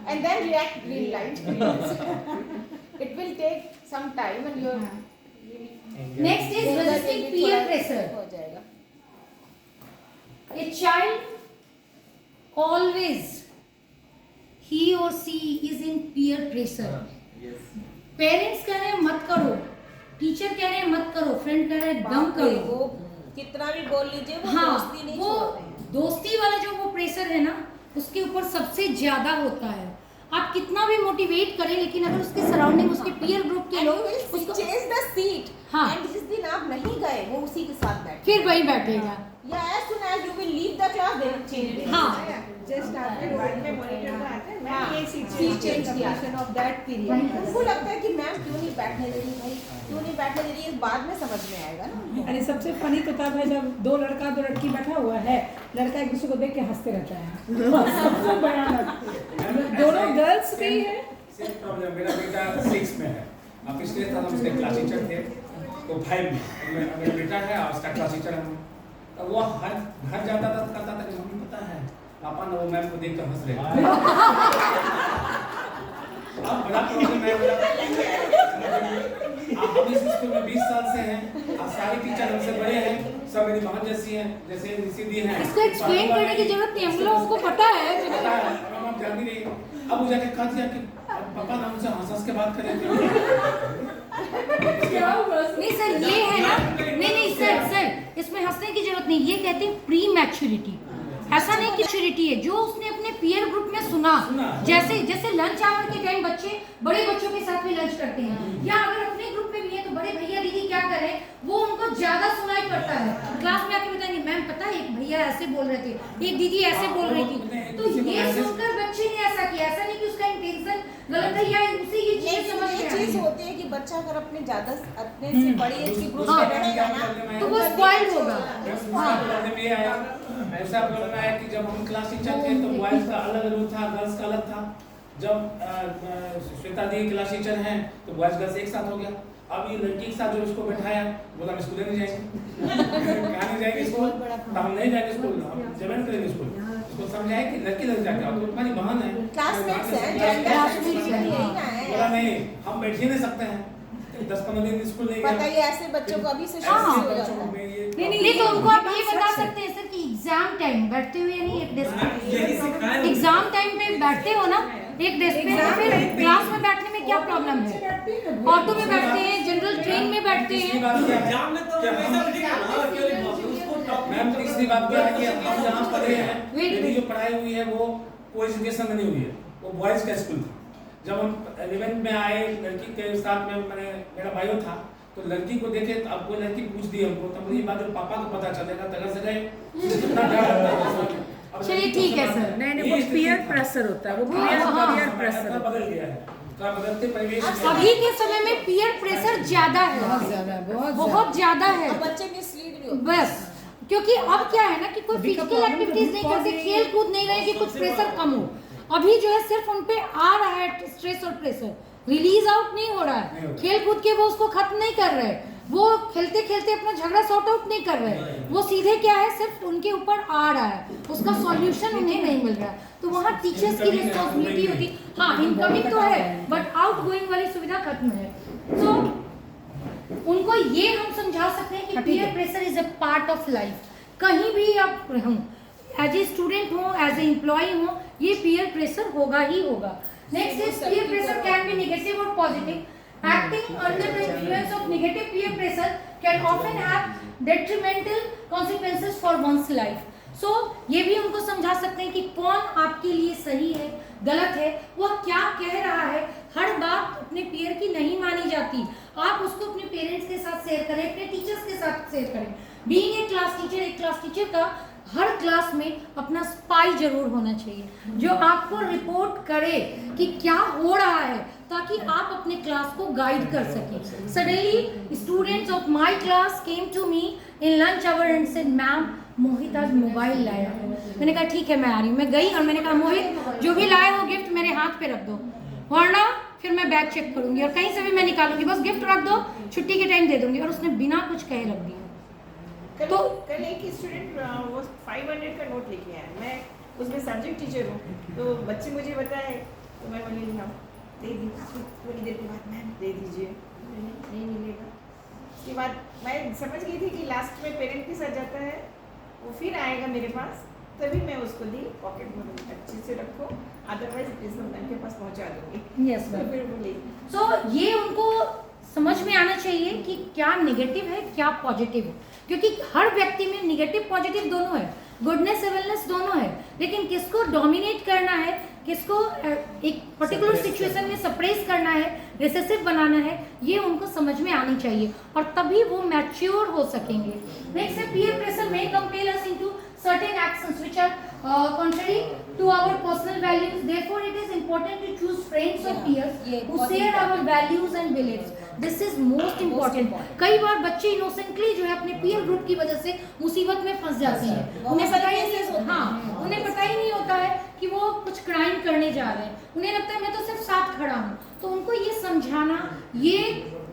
Speaker 12: and then react green light. It will take some time and your
Speaker 1: next is resisting peer pressure.
Speaker 12: हो जाएगा।
Speaker 1: A child always he or she is in peer pressure. Parents कह रहे हैं मत करो, teacher कह रहे हैं मत करो, फ्रेंड कह रहे हैं दम करो।
Speaker 12: वो कितना भी बोल लीजिए वो
Speaker 1: हाँ
Speaker 12: दोस्ती नहीं
Speaker 1: वो
Speaker 12: छोड़ते हैं।
Speaker 1: दोस्ती वाला जो वो प्रेशर है ना उसके ऊपर सबसे ज्यादा होता है। आप कितना भी मोटिवेट करें लेकिन अगर उसके सराउंडिंग उसके पीयर ग्रुप के लोग उसको
Speaker 12: चेंज द सीट
Speaker 1: हाँ।
Speaker 12: एंड जिस दिन आप नहीं गए वो उसी के साथ बैठे
Speaker 1: फिर वही बैठेगा।
Speaker 12: या as soon as you will leave the class they will change.
Speaker 1: हाँ
Speaker 12: जस्ट आपके वर्ड में मॉनिटर का आता है, मैम ये सीट
Speaker 1: चेंज किया
Speaker 12: ऑफ दैट पीरियड। उनको लगता है कि मैम क्यों नहीं बैठने दे रही, भाई क्यों नहीं बैठने दे रही, इस बाद में समझ में आएगा ना।
Speaker 2: अरे सबसे फनी तो तब है जब दो लड़का दो लड़की बैठा हुआ है, लड़का एक दूसरे को देख के हंसते रहता है। सबसे भयानक। दोनों गर्ल्स भी है।
Speaker 4: सेम प्रॉब्लम मेरा बेटा 6 में है। अब पिछले साल हम उसके क्लास टीचर थे तो 5 में मेरा बेटा है और उसका क्लास टीचर है। तो वो हर घर जाता था कहता था कि मम्मी पता है पापा ना वो मैम को देख कर हंस रहे हैं। अब बड़ा प्रॉब्लम है आप हम इस स्कूल में 20 साल से हैं, आप सारे टीचर हमसे बड़े हैं, सब मेरी बहन जैसी हैं, जैसे ऋषि हैं।
Speaker 1: इसको एक्सप्लेन करने की जरूरत नहीं, हम लोगों को पता है।
Speaker 4: पता है हम जानती नहीं। अब वो जाके कहा दिया कि पापा ना हमसे हंस के बात करेंगे।
Speaker 1: नहीं सर ये है ना, नहीं सर इसमें हंसने की जरूरत नहीं, ये कहते हैं प्री मैच्योरिटी। ऐसा नहीं कि मैच्योरिटी है जो उसने अपने पीयर ग्रुप में सुना। जैसे लंच आवर के टाइम बच्चे बड़े बच्चों के साथ भी लंच करते हैं, या अगर अपने ग्रुप में भी है तो बड़े भैया दीदी क्या करें वो उनको ज्यादा सुनाई पड़ता है। क्लास में आके बताएंगे मैम पता है एक भैया ऐसे बोल रहे थे, एक दीदी ऐसे बोल रही थी। तो ये सुनकर बच्चे ने ऐसा किया, ऐसा नहीं कि उसका इंटेंशन गलत है या उसे ये चीज समझ में
Speaker 12: चीज
Speaker 1: आई।
Speaker 12: होती है कि बच्चा अगर अपने ज्यादा अपने से बड़ी एज के ग्रुप में रहेगा ना
Speaker 1: तो वो स्पॉइल्ड होगा।
Speaker 4: प्रॉब्लम ये आया, ऐसा प्रॉब्लम आया कि जब हम क्लास टीचर थे तो बॉयज का अलग रूल था, गर्ल्स का अलग था। जब श्वेता दी क्लास टीचर हैं तो बॉयज गर्ल्स एक साथ हो गया। अब ये लड़की के साथ जो उसको बैठाया बोला हम स्कूल नहीं जाएंगे। कहाँ नहीं जाएंगे स्कूल, तो हम नहीं जाएंगे स्कूल, हम जमेन करेंगे स्कूल। उसको समझाया कि लड़की लग जाके अब तो तुम्हारी बहन है,
Speaker 12: क्लासमेट्स हैं,
Speaker 4: बोला नहीं हम बैठ ही नहीं सकते हैं। 10-15 दिन स्कूल नहीं
Speaker 12: पता है ऐसे बच्चों को अभी से शुरू हो जाता है।
Speaker 1: नहीं तो उनको आप ये बता सकते हैं सर कि एग्जाम टाइम बैठते हुए नहीं एक डेस्क एग्जाम टाइम पे बैठते हो ना एक डेस्क पे, तो फिर क्लास में बैठने में क्या प्रॉब्लम है? ऑटो में बैठते हैं, जनरल ट्रेन में बैठते हैं।
Speaker 4: मैम तीसरी बात क्या है कि हम जहाँ पढ़े हैं मेरी जो पढ़ाई हुई है वो को एजुकेशन नहीं हुई है, वो बॉयज का स्कूल था। जब हम 11th में आए लड़की के साथ में मेरा बायो था तो लड़की को देखे तो अब कोई लड़की पूछ दी हमको तो मुझे बात पापा को पता चलेगा तगड़ से गए कितना डर लगता है।
Speaker 1: चलिए ठीक है सर।
Speaker 2: नहीं वो पीयर प्रेशर होता है, वो पीयर प्रेशर
Speaker 4: बदल गया है तो बदलते परिवेश
Speaker 1: अभी के समय में पीयर प्रेशर ज्यादा है, बहुत ज्यादा है।
Speaker 12: बच्चे मिसलीड भी होते
Speaker 1: बस क्योंकि अब क्या है ना कि कोई फिजिकल एक्टिविटीज नहीं करते, खेल कूद नहीं रहे कि कुछ प्रेशर कम हो। अभी जो है सिर्फ उन पे आ रहा है स्ट्रेस और प्रेशर, रिलीज आउट नहीं हो रहा है। खेल कूद के वो उसको खत्म नहीं कर रहे, वो खेलते खेलते अपना झगड़ा सॉर्ट आउट नहीं कर रहे, वो सीधे क्या है सिर्फ उनके ऊपर आ रहा है, उसका सॉल्यूशन उन्हें नहीं मिल रहा है। तो वहाँ टीचर्स की रिस्पॉन्सिबिलिटी होती, हाँ इनकमिंग तो है बट आउट गोइंग वाली सुविधा खत्म है। तो उनको ये हम समझा सकते हैं कि peer pressure is a part of life. कहीं भी आप हों, एज ए स्टूडेंट हो, एज ए एम्प्लॉय हो, ये पीयर प्रेशर होगा ही होगा। Next is peer pressure can B negative और positive. Acting under the influence of negative peer pressure can often have detrimental consequences for one's life. So ये भी उनको समझा सकते हैं कि कौन आपके लिए सही है, गलत है, वह क्या कह रहा है। हर बात अपने पीयर की नहीं मानी जाती, आप उसको अपने पेरेंट्स के साथ शेयर करें, अपने टीचर्स के साथ शेयर करें। बीइंग ए क्लास टीचर, एक क्लास टीचर का हर क्लास में अपना स्पाई जरूर होना चाहिए, जो आपको रिपोर्ट करे कि क्या हो रहा है, ताकि आप अपने क्लास को गाइड कर सकें। Suddenly students of my class came to me in lunch hour and said ma'am Mohit आज मोबाइल लाया है। मैंने कहा ठीक है मैं आ रही हूँ। मैं गई और मैंने कहा मोहित जो भी लाए हो गिफ्ट मेरे हाथ पे रख दो, वरना फिर मैं बैग चेक करूंगी और कहीं से भी मैं निकालूंगी, बस गिफ्ट रख दो, छुट्टी के टाइम दे दूंगी। और उसने बिना कुछ कहे रख दिया।
Speaker 12: तो कल एक स्टूडेंट वो 500 का नोट लेके आया, मैं उसमें सब्जेक्ट टीचर हूँ, तो बच्चे मुझे बताए तो मैं बोली हाँ दे दीजिए, थोड़ी देर के बाद मैम दे दीजिए, नहीं मिलेगा। उसके बाद मैं समझ गई थी कि लास्ट में पेरेंट के साथ जाता है, वो फिर आएगा मेरे पास, तभी मैं उसको दी पॉकेट में अच्छे से रखो, अदरवाइज उनके पास पहुँचा दूँगी।
Speaker 1: यस
Speaker 12: तो फिर बोली
Speaker 1: सो ये उनको समझ में आना चाहिए कि क्या नेगेटिव है क्या पॉजिटिव है, क्योंकि हर व्यक्ति में नेगेटिव पॉजिटिव दोनों है, गुडनेस एवलनेस दोनों है, लेकिन किसको डोमिनेट करना है, किसको एक पर्टिकुलर सिचुएशन में सप्रेस करना है, रिसेसिव बनाना है, ये उनको समझ में आनी चाहिए और तभी वो मैच्योर हो सकेंगे। नेक्स्ट है peer pressure may compel us into certain actions which are contrary to our personal values. Therefore, it is important to choose friends or peers who share our values and beliefs. This is most important. कई बार बच्चे innocently जो है अपने peer group की वजह से मुसीबत में फंस जाते हैं। उन्हें पता ही नहीं, हाँ उन्हें पता ही नहीं होता है कि वो कुछ क्राइम करने जा रहे हैं। उन्हें लगता है मैं तो सिर्फ साथ खड़ा हूँ। तो उनको ये समझाना, ये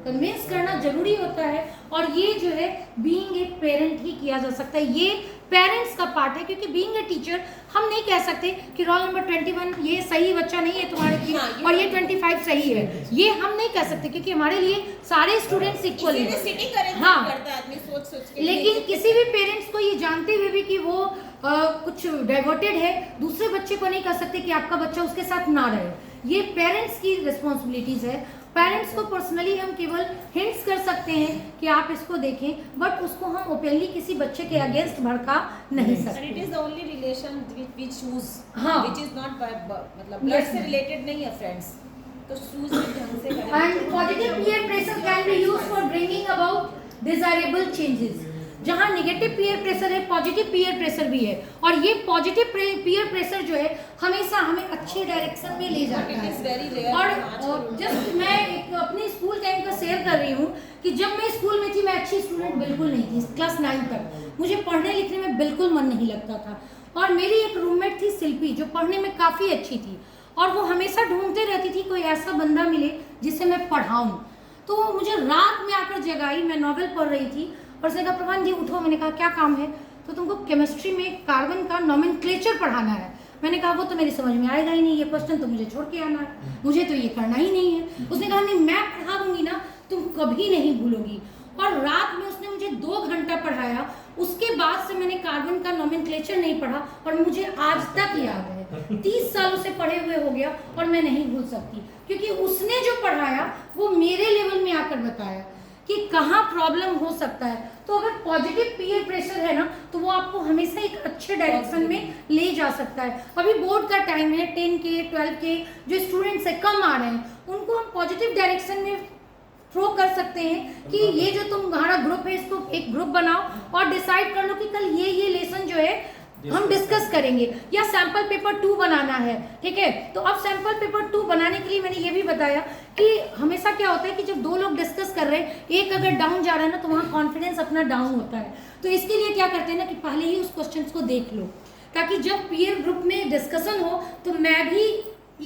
Speaker 1: कन्विंस करना जरूरी होता है और ये जो है बीइंग ए पेरेंट ही किया जा सकता है। ये पेरेंट्स का पार्ट है, क्योंकि बीइंग ए टीचर हम नहीं कह सकते कि रोल नंबर 21 ये सही बच्चा नहीं है तुम्हारे लिए और ये 25 सही है, ये हम नहीं कह सकते क्योंकि हमारे लिए सारे स्टूडेंट्स इक्वल हैं। हाँ, लेकिन किसी भी पेरेंट्स को ये जानते हुए भी कि वो कुछ डाइवर्टेड है, दूसरे बच्चे को नहीं कह सकते कि आपका बच्चा उसके साथ ना रहे। ये पेरेंट्स की रिस्पॉन्सिबिलिटीज है। पेरेंट्स को पर्सनली हम केवल हिंट्स कर सकते हैं कि आप इसको देखें, बट उसको हम ओपनली किसी बच्चे के अगेंस्ट भड़का नहीं सकते।
Speaker 8: It is the only relation we choose,
Speaker 1: हाँ,
Speaker 8: व्हिच इज नॉट मतलब ब्लड से रिलेटेड नहीं है फ्रेंड्स, तो चूज ढंग से करें।
Speaker 1: And positive peer pressure can be used for bringing about desirable changes. जहाँ नेगेटिव पीयर प्रेशर है, पॉजिटिव पीयर प्रेशर भी है, और ये पॉजिटिव पीयर प्रेशर जो है हमेशा हमें अच्छे डायरेक्शन में ले जाता है। और जस्ट मैं एक अपनी स्कूल टाइम का शेयर कर रही हूँ कि जब मैं स्कूल में थी मैं अच्छी स्टूडेंट बिल्कुल नहीं थी। क्लास 9 तक मुझे पढ़ने लिखने में बिल्कुल मन नहीं लगता था, और मेरी एक रूममेट थी शिल्पी जो पढ़ने में काफ़ी अच्छी थी, और वो हमेशा ढूंढते रहती थी कोई ऐसा बंदा मिले जिसे मैं पढ़ाऊँ। तो वो मुझे रात में आकर जगाई, मैं नॉवेल पढ़ रही थी, और उसने कहा प्रभान जी उठो। मैंने कहा क्या काम है? तो तुमको केमिस्ट्री में कार्बन का नॉमेनक्लेचर पढ़ाना है। मैंने कहा वो तो मेरी समझ में आएगा ही नहीं, ये क्वेश्चन तो मुझे छोड़ के आना है, मुझे तो ये करना ही नहीं है। उसने कहा नहीं मैं पढ़ा दूंगी ना, तुम कभी नहीं भूलोगी। और रात में उसने मुझे 2 घंटा पढ़ाया। उसके बाद से मैंने कार्बन का नॉमेनक्लेचर नहीं पढ़ा और मुझे आज तक याद है। 30 सालों से पढ़े हुए हो गया और मैं नहीं भूल सकती, क्योंकि उसने जो पढ़ाया वो मेरे लेवल में आकर बताया कि कहाँ प्रॉब्लम हो सकता है। तो अगर पॉजिटिव पीयर प्रेशर है ना, तो वो आपको हमेशा एक अच्छे डायरेक्शन में ले जा सकता है। अभी बोर्ड का टाइम है, 10 के 12 के जो स्टूडेंट्स है कम आ रहे हैं, उनको हम पॉजिटिव डायरेक्शन में थ्रो कर सकते हैं कि ये जो तुम्हारा ग्रुप है इसको एक ग्रुप बनाओ और डिसाइड कर लो कि कल ये लेसन जो है हम डिस्कस करेंगे, या सैंपल पेपर 2 बनाना है। ठीक है, तो अब सैंपल पेपर 2 बनाने के लिए मैंने ये भी बताया कि हमेशा क्या होता है कि जब 2 लोग डिस्कस कर रहे हैं, एक अगर डाउन जा रहा है ना, तो वहाँ कॉन्फिडेंस अपना डाउन होता है। तो इसके लिए क्या करते हैं ना कि पहले ही उस क्वेश्चन को देख लो, ताकि जब पीयर ग्रुप में डिस्कशन हो तो मैं भी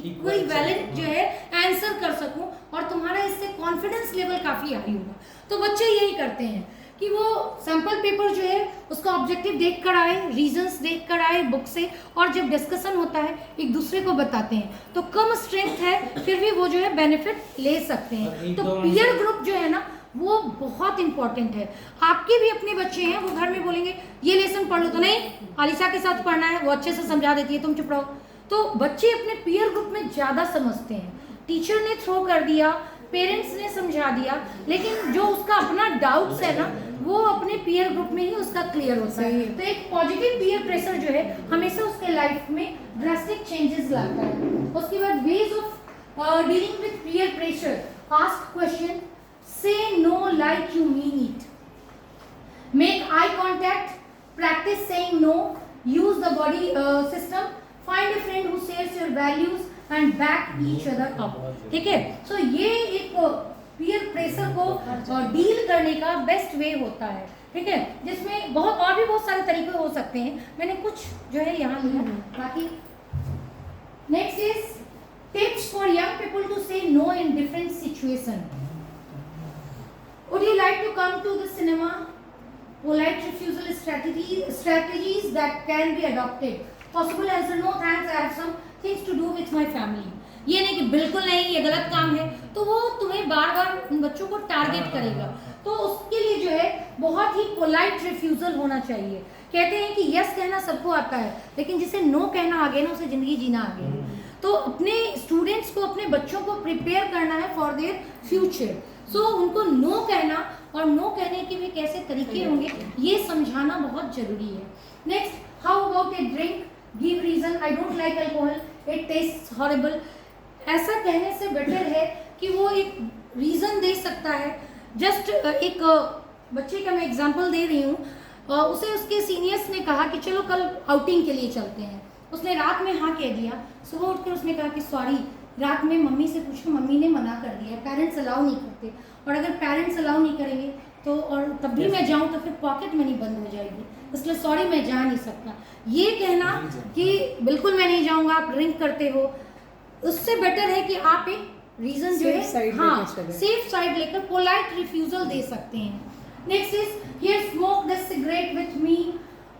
Speaker 1: इक्वल वैलिड जो है आंसर कर सकूं और तुम्हारा इससे कॉन्फिडेंस लेवल काफ़ी हाई होगा। तो बच्चे यही करते हैं कि वो सैम्पल पेपर जो है उसका ऑब्जेक्टिव देख कर आए, रीजंस देख कर आए बुक से, और जब डिस्कशन होता है एक दूसरे को बताते हैं। तो कम स्ट्रेंथ है फिर भी वो जो है बेनिफिट ले सकते हैं। तो पीयर ग्रुप जो है ना वो बहुत इंपॉर्टेंट है। आपके भी अपने बच्चे हैं, वो घर में बोलेंगे ये लेसन पढ़ लो, तो नहीं आलिशा के साथ पढ़ना है, वो अच्छे से समझा देती है, तुम चुप रहो। तो बच्चे अपने पीयर ग्रुप में ज़्यादा समझते हैं। टीचर ने थ्रो कर दिया, पेरेंट्स ने समझा दिया, लेकिन जो उसका अपना डाउट्स है ना वो अपने पीयर ग्रुप में ही उसका क्लियर होता है। तो एक पॉजिटिव पीयर प्रेशर जो है हमेशा उसके लाइफ में ड्रास्टिक चेंजेस लाता है। उसके बाद ways of dealing with peer pressure, ask question, say no like you mean it, make eye contact, practice saying no, use the body system, find a friend who shares your values and back each other up। ठीक है, so ये एक peer pressure को deal करने का best way होता है। ठीक है, जिसमें बहुत और भी बहुत सारे तरीके हो सकते हैं, मैंने कुछ जो है यहाँ लिया। बाकी next is tips for young people to say no in different situation. Would you like to come to the cinema? Polite refusal strategies that can be adopted. Possible answer, no thanks, I have some things to do with my family. ये नहीं कि बिल्कुल नहीं ये गलत काम है, तो वो तुम्हें बार बार उन बच्चों को टारगेट करेगा। तो उसके लिए जो है बहुत ही पोलाइट रिफ्यूजल होना चाहिए। कहते हैं कि यस कहना सबको आता है, लेकिन जिसे नो कहना आ गया ना उसे जिंदगी जीना आ गया। तो अपने स्टूडेंट्स को, अपने बच्चों को प्रिपेयर करना है फॉर देयर फ्यूचर। सो उनको नो कहना और नो कहने के भी कैसे तरीके होंगे ये समझाना बहुत जरूरी है। Next, how about a drink, give reason, I don't like alcohol, it tastes horrible. ऐसा कहने से बेटर है कि वो एक रीज़न दे सकता है। जस्ट एक बच्चे का मैं एग्जांपल दे रही हूँ, उसे उसके सीनियर्स ने कहा कि चलो कल आउटिंग के लिए चलते हैं। उसने रात में हाँ कह दिया, सुबह उठकर उसने कहा कि सॉरी रात में मम्मी से पूछो, मम्मी ने मना कर दिया, पेरेंट्स अलाउ नहीं करते, और अगर पेरेंट्स अलाउ नहीं करेंगे तो और तब भी मैं जाऊँ तो फिर पॉकेट मनी बंद हो जाएगी, इसलिए सॉरी मैं जा नहीं सकता। ये कहना कि बिल्कुल मैं नहीं जाऊँगा, आप ड्रिंक करते हो, उससे बेटर है कि आप एक रीजन जो है हाँ सेफ साइड लेकर पोलाइट रिफ्यूजल दे सकते हैं। Next is here smoke the cigarette with me,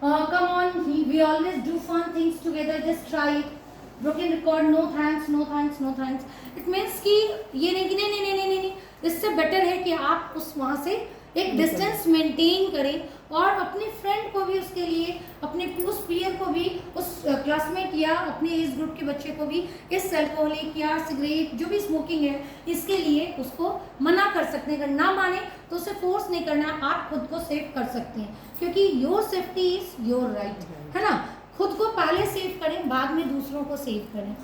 Speaker 1: come on we always do fun things together, just try it, broken record, no thanks no thanks no thanks. It means कि ये नहीं कि नहीं नहीं नहीं नहीं नहीं, इससे बेटर है कि आप उस वहाँ से एक डिस्टेंस मेंटेन करें और अपने फ्रेंड को भी उसके लिए, अपने उस पीयर को भी, उस क्लासमेट या अपने एज ग्रुप के बच्चे को भी इस अल्कोहलिक या सिगरेट जो भी स्मोकिंग है इसके लिए उसको मना कर सकते हैं। अगर ना माने तो उसे फोर्स नहीं करना, आप खुद को सेव कर सकते हैं, क्योंकि your safety is your right, है ना। खुद को पहले सेव करें, बाद में दूसरों को सेव करें।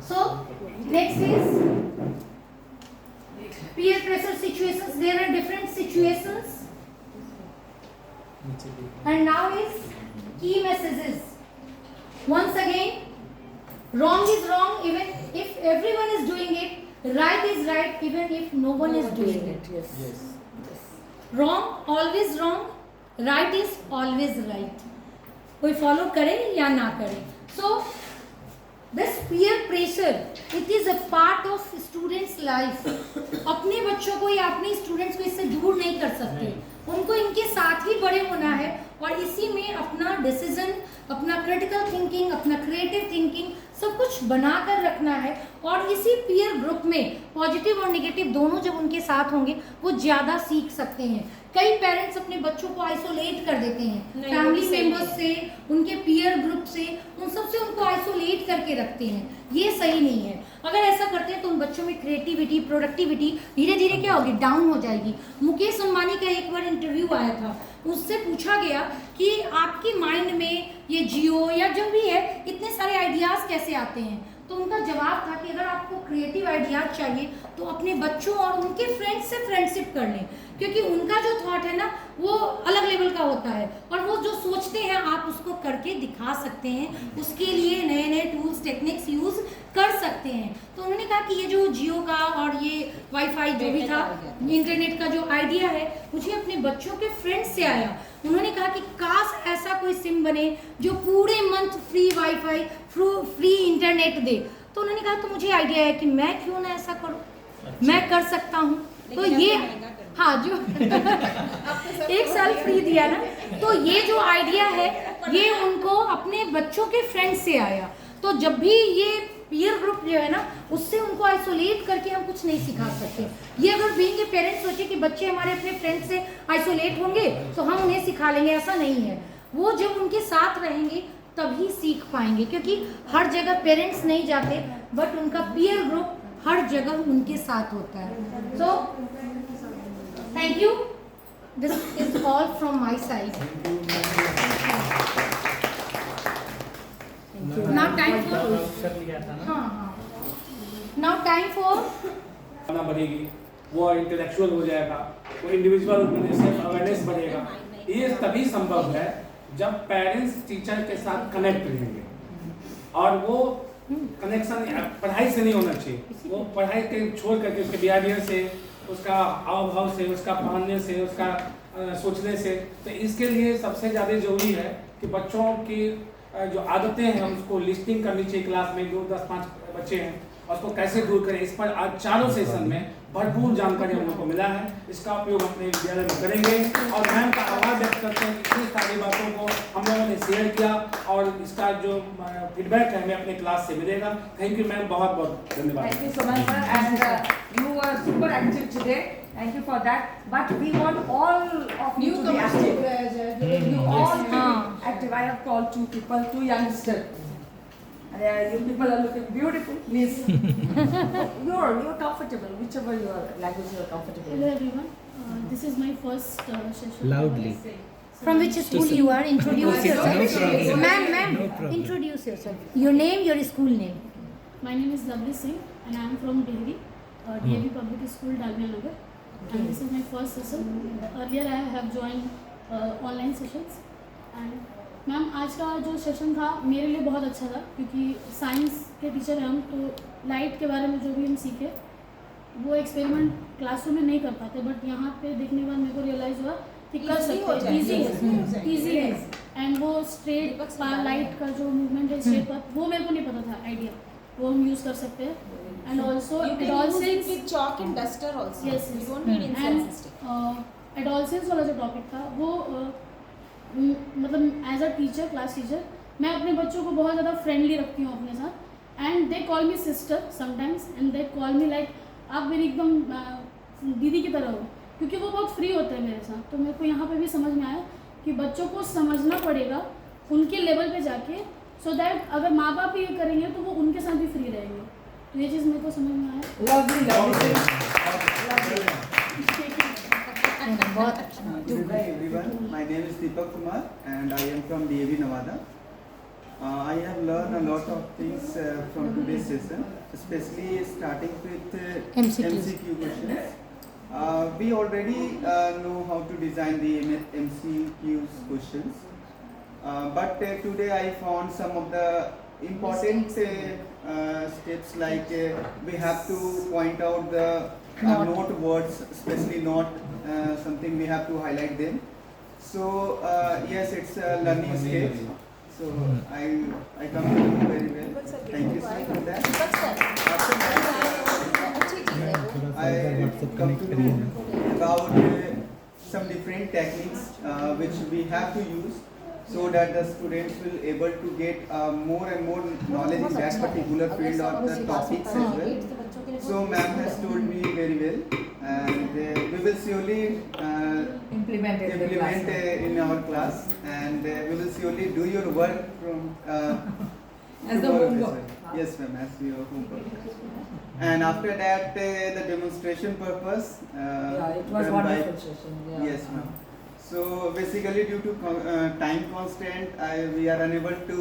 Speaker 1: So next is peer pressure situations. There are different situations, and now is key messages. Once again, wrong is wrong even if everyone is doing it, right is right even if no one is doing it.
Speaker 6: Yes.
Speaker 1: Wrong always wrong, right is always right. कोई follow करे या ना करे। So this peer pressure it is a part of students life. अपने बच्चों को या अपने स्टूडेंट्स को इससे दूर नहीं कर सकते, उनको इनके साथ ही बड़े होना है और इसी में अपना डिसीजन, अपना क्रिटिकल थिंकिंग, अपना क्रिएटिव थिंकिंग सब कुछ बना कर रखना है। और इसी पीयर ग्रुप में पॉजिटिव और नेगेटिव दोनों जब उनके साथ होंगे वो ज़्यादा सीख सकते हैं। कई पेरेंट्स अपने बच्चों को आइसोलेट कर देते हैं फैमिली मेंबर्स से, उनके पीयर ग्रुप से, उन सब से उनको आइसोलेट करके रखते हैं। ये सही नहीं है। अगर ऐसा करते हैं तो उन बच्चों में क्रिएटिविटी, प्रोडक्टिविटी धीरे धीरे क्या होगी, डाउन हो जाएगी। मुकेश अंबानी का एक बार इंटरव्यू आया था, उससे पूछा गया कि आपके माइंड में ये जियो या जो भी है इतने सारे आइडियाज़ कैसे आते हैं, तो उनका जवाब था कि अगर आपको क्रिएटिव आइडियाज चाहिए तो अपने बच्चों और उनके फ्रेंड्स से फ्रेंडशिप कर लें, क्योंकि उनका जो थॉट है ना वो अलग लेवल का होता है और वो जो सोचते हैं आप उसको करके दिखा सकते हैं, उसके लिए नए नए टूल्स टेक्निक्स यूज़ कर सकते हैं। तो उन्होंने कहा कि ये जो जियो का और ये वाईफाई जो भी था, इंटरनेट का जो आइडिया है मुझे अपने बच्चों के फ्रेंड्स से आया। उन्होंने कहा कि काश ऐसा कोई सिम बने जो पूरे month free WiFi free internet दे। तो उन्होंने कहा तो मुझे आइडिया है कि मैं क्यों ना ऐसा करूं, मैं कर सकता हूं। तो ये हाँ जो 1 साल फ्री दिया ना, तो ये जो आइडिया है ये उनको अपने बच्चों के फ्रेंड से आया। तो जब भी ये पीयर ग्रुप जो है ना, उससे उनको आइसोलेट करके हम कुछ नहीं सिखा सकते। ये अगर बीइंग ए पेरेंट्स सोचे कि बच्चे हमारे अपने फ्रेंड से आइसोलेट होंगे तो हम उन्हें सिखा लेंगे, ऐसा नहीं है। वो जब उनके साथ रहेंगे तभी सीख पाएंगे, क्योंकि हर जगह पेरेंट्स नहीं जाते, बट उनका पीयर ग्रुप हर जगह उनके साथ होता है। So thank you, this is all from my side. Now time for
Speaker 4: बढ़ेगी, वो इंटेलेक्चुअल हो जाएगा, वो इंडिविजुअल सेल्फ अवेयरनेस बढ़ेगा। ये तभी संभव है जब पेरेंट्स टीचर के साथ कनेक्ट रहेंगे, और वो कनेक्शन पढ़ाई से नहीं होना चाहिए, वो पढ़ाई के छोड़ करके उसके बिहेवियर से, उसका हाव भाव से, उसका पहनने से, उसका सोचने से। तो इसके लिए सबसे ज़्यादा जरूरी है कि बच्चों की जो आदतें हैं उसको लिस्टिंग करनी चाहिए। क्लास में 2, 10, 5 बच्चे हैं, और उसको कैसे दूर करें, इस पर आज चारों सेशन में भरपूर जानकारी हम लोग को मिला है। इसका उपयोग अपने विद्यालय में करेंगे, और मैम का आभार व्यक्त करते हैं कि इतनी सारी बातों को हम लोगों ने शेयर किया, और इसका जो फीडबैक है हमें अपने क्लास से मिलेगा। थैंक यू मैम, बहुत बहुत धन्यवाद।
Speaker 2: Thank you so much, sir. And you were super active today. Thank you for that. But we want all of you to be active. You all to be active. I have called 2 people, 2 youngsters. You people are looking beautiful. Please, you're comfortable. Whichever your language you are comfortable.
Speaker 10: Hello everyone. This is my first session.
Speaker 11: Loudly.
Speaker 1: From which school you are? Introduce yourself. Ma'am, introduce yourself. Your name, your school name.
Speaker 10: My name is Lovely Singh and I am from Delhi, DAV Public School, Dalmia Nagar. And this is my first session. Earlier I have joined online sessions. And ma'am आज का जो session था मेरे लिए बहुत अच्छा था, क्योंकि साइंस के टीचर हैं हम, तो लाइट के बारे में जो भी हम सीखे वो एक्सपेरिमेंट क्लासरूम में नहीं कर पाते, बट यहाँ पे देखने के बाद मेरे को रियलाइज़ हुआ कि कर सकते हैं, ईजी है। एंड वो स्ट्रेट लाइट का जो मूवमेंट है, स्ट्रेट पर, वो मेरे को नहीं पता था आइडिया, वो हम यूज़ कर सकते हैं। And also
Speaker 8: chalk and duster also.
Speaker 10: Yes,
Speaker 8: You don't need incense stick.
Speaker 10: Adolescence वाला जो टॉपिक था वो मतलब as a teacher, class teacher, मैं अपने बच्चों को बहुत ज़्यादा फ्रेंडली रखती हूँ अपने साथ। And they call me sister sometimes, and they call me like आप मेरी एकदम दीदी की तरह हो, क्योंकि वो बहुत फ्री होते हैं मेरे साथ। तो मेरे को यहाँ पे भी समझ में आया कि बच्चों को समझना पड़ेगा उनके लेवल पे जाके, सो दैट अगर माँ बाप ही करेंगे तो वो उनके साथ भी फ्री रहेंगे। तो ये चीज़ मेरे को समझ में आया।
Speaker 9: Hi everyone, my name is Deepak Kumar and I am from DAV Nevada. I have learned a lot of things from today's session, especially starting with MCQ questions. We already know how to design the MCQs questions, but today I found some of the important steps, like we have to point out the note words, especially not something we have to highlight them. So yes, it's a learning stage. So I come to know very well. Thank you sir for that. After that, I come to know about some different techniques which we have to use, so that the students will able to get more and more knowledge in that particular field or the topics as well. So ma'am has told me very well, and we will surely implement in our class, and we will surely do your work from
Speaker 2: as the homework.
Speaker 9: Yes ma'am, as your homework. And after that the demonstration purpose.
Speaker 2: It was wonderful session.
Speaker 9: Yes ma'am. So basically due to time constraint, we are unable to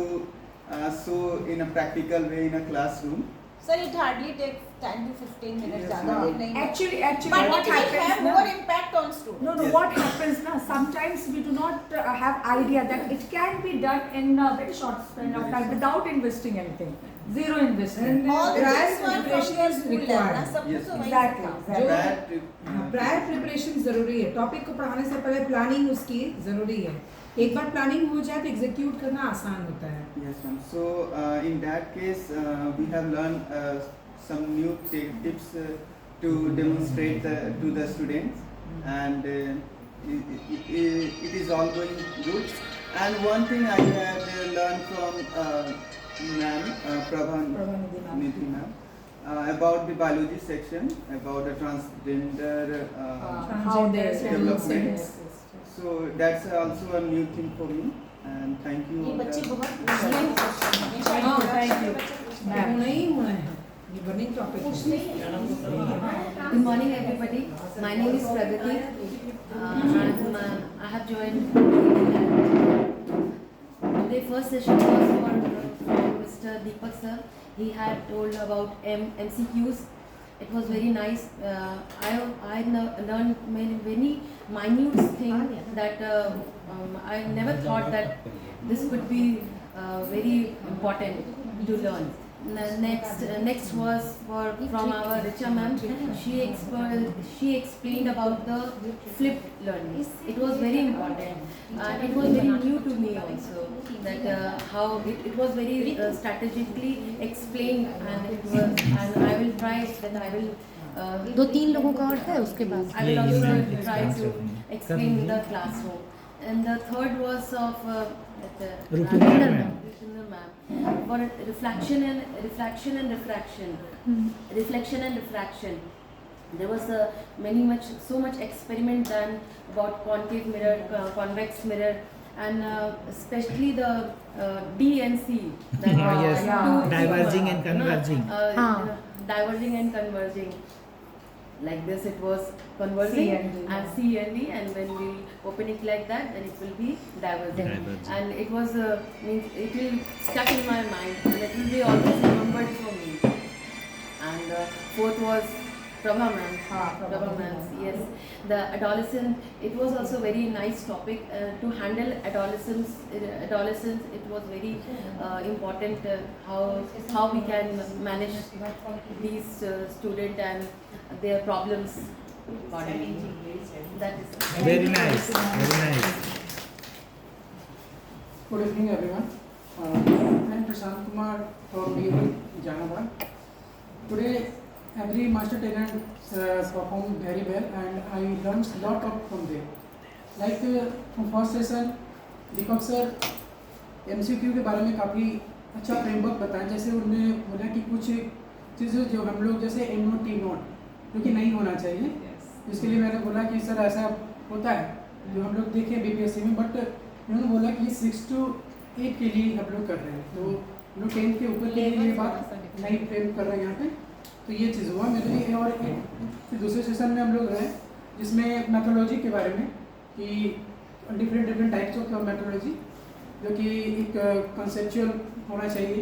Speaker 9: show in a practical way in a classroom.
Speaker 8: Sir, it hardly takes 10 to 15 minutes.
Speaker 2: Actually,
Speaker 8: but
Speaker 2: what
Speaker 8: it will
Speaker 2: happens
Speaker 8: have
Speaker 2: na,
Speaker 8: more impact on students.
Speaker 2: No, what happens now? Sometimes we do not have idea that it can be done in a very short span of time without investing anything. Zero investment.
Speaker 8: All the
Speaker 2: Prior
Speaker 8: things were from
Speaker 2: preparation
Speaker 8: your
Speaker 2: is
Speaker 8: school level,
Speaker 2: required.
Speaker 8: ना सब
Speaker 9: Yes,
Speaker 8: कुछ तो वहीं
Speaker 2: Exactly.
Speaker 8: था।
Speaker 2: जो prior preparation जरूरी है, topic को पढ़ाने से पहले प्लानिंग उसकी जरूरी है। एक बार प्लानिंग हो जाए तो एग्जीक्यूट करना आसान होता है।
Speaker 9: Yes, ma'am. So in that case, we have learned some new tips to demonstrate to the students, and it is all going good. And one thing I had learned from ma'am, Prabha-Nidhi ma'am, about the biology section, about the transgender
Speaker 2: how they
Speaker 9: development. So that's also a new thing for me, and thank you.
Speaker 8: ये
Speaker 9: all
Speaker 8: बच्चे
Speaker 9: the-
Speaker 8: बहुत
Speaker 2: हाँ, thank you. होना ही होना है, ये burning topic है।
Speaker 6: Good morning, everybody. My name is Pragati. I have joined. The first session was for Mr. Deepak sir. He had told about MCQs. It was very nice. I learned many minute things that I never thought that this could be very important to learn. Next was from our Richa ma'am. She explained about the flipped learning. It was very important. It was very new to me also, that how it was very strategically explained, and I will try that I will.
Speaker 1: 2-3 लोगों का और है उसके बाद।
Speaker 6: I will also try to explain in the classroom. And the third was of
Speaker 11: Rupinder ma'am.
Speaker 6: For reflection and refraction. Reflection and refraction. There was so much experiment done about concave mirror, convex mirror, and especially the D and C. That
Speaker 11: Yes, diverging and converging.
Speaker 6: Diverging and converging. Like this, it was converging and C and D, and when we open it like that, then it will be diverging. And it was it will stuck in my mind, and it will be always remembered for me. And fourth was Prabha ma'am. Prabha ma'am, yes. The adolescent, it was also very nice topic to handle adolescence. It was very important how we can manage these students and their problems accordingly. That is
Speaker 11: Very nice. Very nice.
Speaker 13: Good evening, everyone. I am Prashant Kumar from DAV, Janabad. Today, every master tenant performed very well, and I learned a lot from them. Like from first session, Deepak sir MCQ के बारे में काफ़ी अच्छा framework बताया। जैसे उन्होंने बोला कि कुछ चीज़ें जो हम लोग जैसे एम नोट टी नोट जो कि नहीं होना चाहिए, इसके लिए मैंने बोला कि सर ऐसा होता है जो हम लोग देखें BPSC में, बट उन्होंने बोला कि 6 to 8 के लिए हम लोग कर रहे हैं, तो हम लोग 10 के ऊपर के लिए ये बात नहीं फ्रेम कर रहे हैं यहाँ पे। तो ये चीज़ हुआ मेरे लिए। और फिर दूसरे सेशन में हम लोग रहे जिसमें मैथोलॉजी के बारे में कि डिफरेंट टाइप्स ऑफ मैथोलॉजी, जो कि एक कंसेप्चुअल होना चाहिए,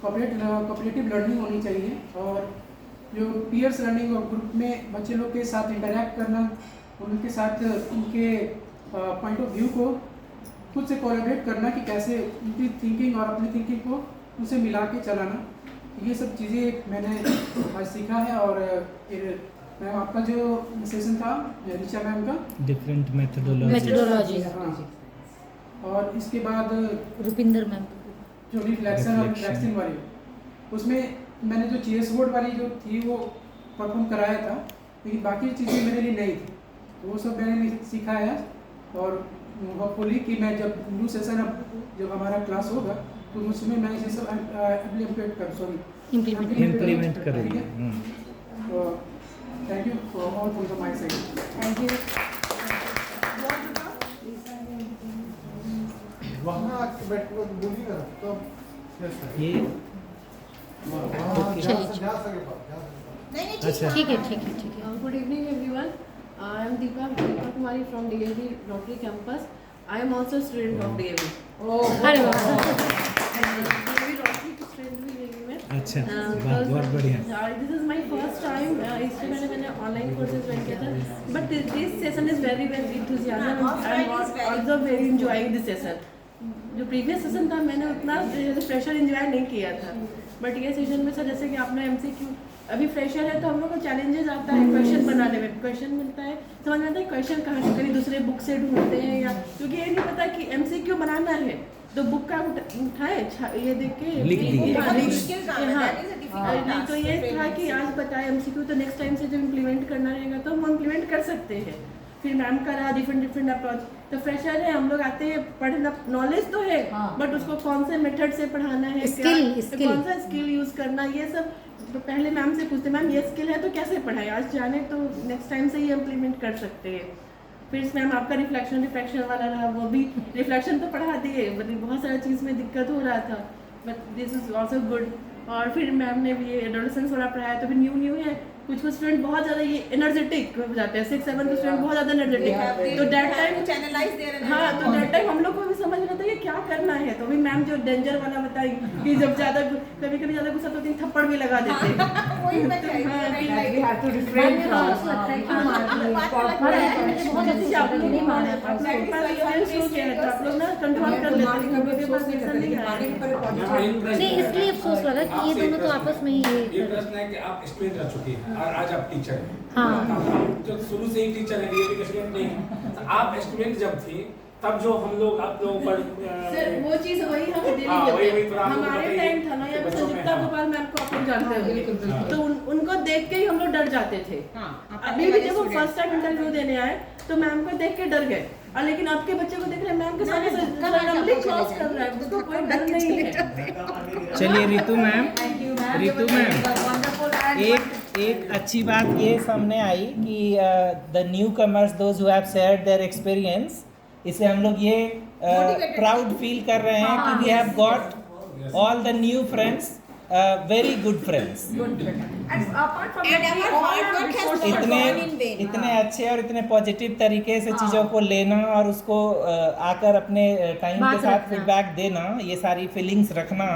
Speaker 13: कॉपरेटिव लर्निंग होनी चाहिए, और जो पीयर्स लर्निंग और ग्रुप में बच्चे लोग के साथ इंटरैक्ट करना, उनके साथ उनके पॉइंट ऑफ व्यू को खुद से कोलैबोरेट करना कि कैसे उनकी थिंकिंग और अपनी थिंकिंग को उनसे मिला के चलाना, ये सब चीज़ें मैंने आज सीखा है। और फिर मैम आपका जो सेशन था ऋचा मैम का
Speaker 11: Different methodology.
Speaker 13: हाँ, और इसके बाद
Speaker 1: रुपिंदर मैम
Speaker 13: जो रिफ्लेक्शन और रिफ्लेक्शन वाली, उसमें मैंने जो चेस बोर्ड वाली जो थी वो परफॉर्म कराया था, लेकिन बाकी चीज़ें मेरे लिए नहीं थी, तो वो सब मैंने सीखा है। और होपफुली कि मैं जब न्यू सेशन अब जब हमारा क्लास होगा तो उसमें मैं ये सब
Speaker 11: Implement करेंगे।
Speaker 13: तो thank you for all from my side.
Speaker 2: Thank you.
Speaker 7: वहाँ आके बैठ कर बोलिए ना तो
Speaker 11: ये अच्छा
Speaker 1: ठीक है।
Speaker 6: Good evening, everyone. I am Deepa Kumari from DAV Rotary Campus. I am also a student of DAV.
Speaker 1: अरे वाह।
Speaker 6: DAV Rotary की student भी DAV में।
Speaker 11: अच्छा बहुत बढ़िया।
Speaker 6: This is my first time. इससे पहले मैंने online courses join किया था. But this session is very enthusiasm. I am also very enjoying this session. जो previous session था मैंने उतना pressure enjoy नहीं किया था.
Speaker 14: बट ये सेशन में सर जैसे कि आपने एमसीक्यू अभी फ्रेशर है तो हम लोग को चैलेंजेस आता है क्वेश्चन बनाने में, क्वेश्चन मिलता है समझ में आता है क्वेश्चन कहाँ से कहीं दूसरे बुक से ढूंढते हैं या क्योंकि ये नहीं पता कि एमसीक्यू बनाना है तो बुक का उठाए ये देख के
Speaker 5: लिख दिए।
Speaker 14: हाँ, तो ये था कि आज बताए एमसीक्यू तो नेक्स्ट टाइम से जब इम्प्लीमेंट करना रहेगा तो हम इम्प्लीमेंट कर सकते हैं। फिर मैम का रहा डिफरेंट अप्रोच, तो फ्रेशर है हम लोग आते हैं पढ़ना, नॉलेज तो है बट उसको कौन से मेथड से पढ़ाना है, कौन सा स्किल यूज करना, ये सब तो पहले मैम से पूछते मैम ये स्किल है तो कैसे पढ़ाए, आज जाने तो नेक्स्ट टाइम से ये इम्प्लीमेंट कर सकते हैं। फिर मैम आपका रिफ्लेक्शन वाला रहा, वो भी रिफ्लेक्शन तो पढ़ा दिए बट बहुत सारा चीज़ में दिक्कत हो रहा था but this is also good. और फिर मैम ने भी ये एडोलेसेंस वाला पढ़ाया तो भी न्यू है, कुछ स्टूडेंट बहुत ज़्यादा ये एनर्जेटिक हो जाते हैं, 6-7 के स्टूडेंट बहुत ज़्यादा एनर्जेटिक, तो दैट टाइम हाँ तो दैट टाइम हम लोग को भी समझ में आता है कि क्या करना है। तो भी मैम जो डेंजर वाला बताई कि जब ज़्यादा कभी ज़्यादा गुस्सा तो थप्पड़ भी लगा देते
Speaker 1: इसलिए अफसोस लगा कि ये दोनों तो आपस में ही
Speaker 4: ये प्रश्न है कि आप स्टूडेंट रह चुकी हैं और आज आप टीचर हैं।
Speaker 1: हाँ।
Speaker 4: जो शुरू से ही टीचर है, ये भी स्टूडेंट नहीं है। तो आप स्टूडेंट जब थी तब जो हम लोग आप लोगों पर
Speaker 14: सर वो चीज़ वही हम डेली होते हमारे टाइम था ना, या संयुक्ता गोपाल मैम को आप लोग जानते होंगे, तो उनको देख के ही हम लोग डर जाते थे। अभी भी जब वो फर्स्ट टाइम इंटरव्यू देने आए तो मैम को देख के डर गए, और लेकिन आपके बच्चे को देख रहे हैं मैम के सामने क्रॉस कर रहा है, उसको कोई डर नहीं है।
Speaker 11: चलिए रितु मैम एक अच्छी बात ये सामने आई कि the new commerce those who have shared their experience, इसे हम लोग ये प्राउड फील कर रहे हैं कि we have got all the new friends, very good friends, इतने अच्छे और इतने पॉजिटिव तरीके से चीज़ों को लेना और उसको आकर अपने टाइम के साथ फीडबैक देना, ये सारी फीलिंग्स रखना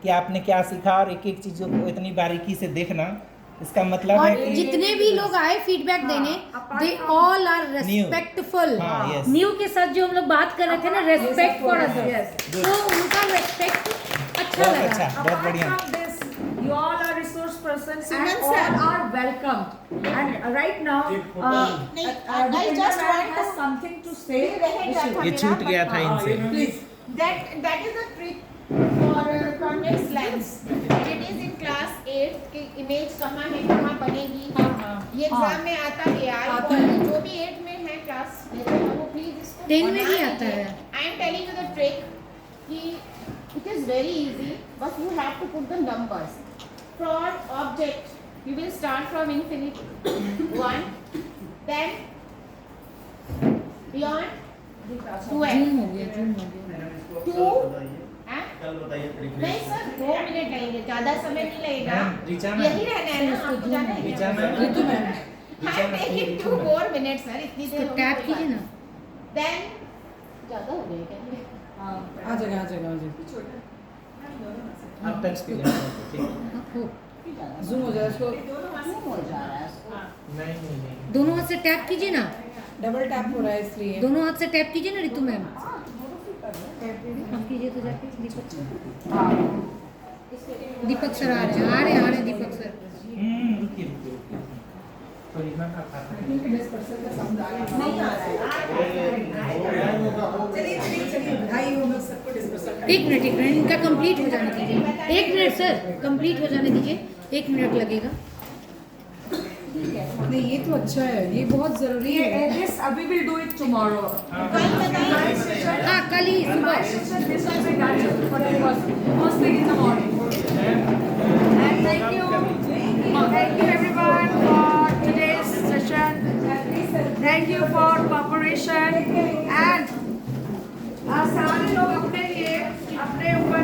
Speaker 11: कि आपने क्या सीखा और एक एक चीज़ों को इतनी बारीकी से देखना, इसका मतलब है कि
Speaker 1: जितने भी लोग आए फीडबैक देने, they all are respectful. New के साथ जो हम लोग बात कर रहे थे ना, रेस्पेक्ट फॉर अदर्स, तो उनका रेस्पेक्ट अच्छा लगा।
Speaker 11: बहुत बढ़िया।
Speaker 2: You all are resource persons and all are welcome. And right now,
Speaker 8: I just want
Speaker 2: has something to say.
Speaker 11: ये छूट गया था इनसे।
Speaker 2: Please.
Speaker 8: That is a trick for convex lens. It is in class 8 कि image कहाँ है, कहाँ बनेगी, ये एग्जाम में आता है। जो भी 8 में है क्लास वो प्लीज इसको
Speaker 1: 10 में भी आता है।
Speaker 8: I am telling you the trick कि it is very easy, but you have to put the numbers. For object, you will start from infinity 1, then beyond 2 नहीं सर 2 मिनट लगेंगे, ज्यादा समय नहीं लगेगा, यही रहना है ना, आपको जाना है। हाँ लेकिन 2 more minutes सर, इतनी देर
Speaker 1: टैप कीजिए ना।
Speaker 8: Then ज्यादा हो गया क्या?
Speaker 2: आ जाएगा
Speaker 11: आप टच कीजिए,
Speaker 2: जूम हो जाए इसको,
Speaker 11: नहीं
Speaker 1: दोनों हाथ से टैप कीजिए ना,
Speaker 2: डबल टैप हो रहा है इसलिए।
Speaker 1: दोनों हाथ से टैप कीजिए ना रितु मैम, आप कीजिए तो जाके दीपक सर आ रहे हैं दीपक सर। एक मिनट इनका कंप्लीट हो जाने दीजिए, 1 मिनट सर, कंप्लीट हो जाने दीजिए, 1 मिनट लगेगा।
Speaker 2: नहीं ये तो अच्छा है, ये बहुत जरूरी है। This we will do it tomorrow.
Speaker 1: हाँ कल ही सुबह।
Speaker 2: First thing in the morning. And thank you everyone for today's session. Thank you for cooperation and सारे लोग अपने लिए अपने ऊपर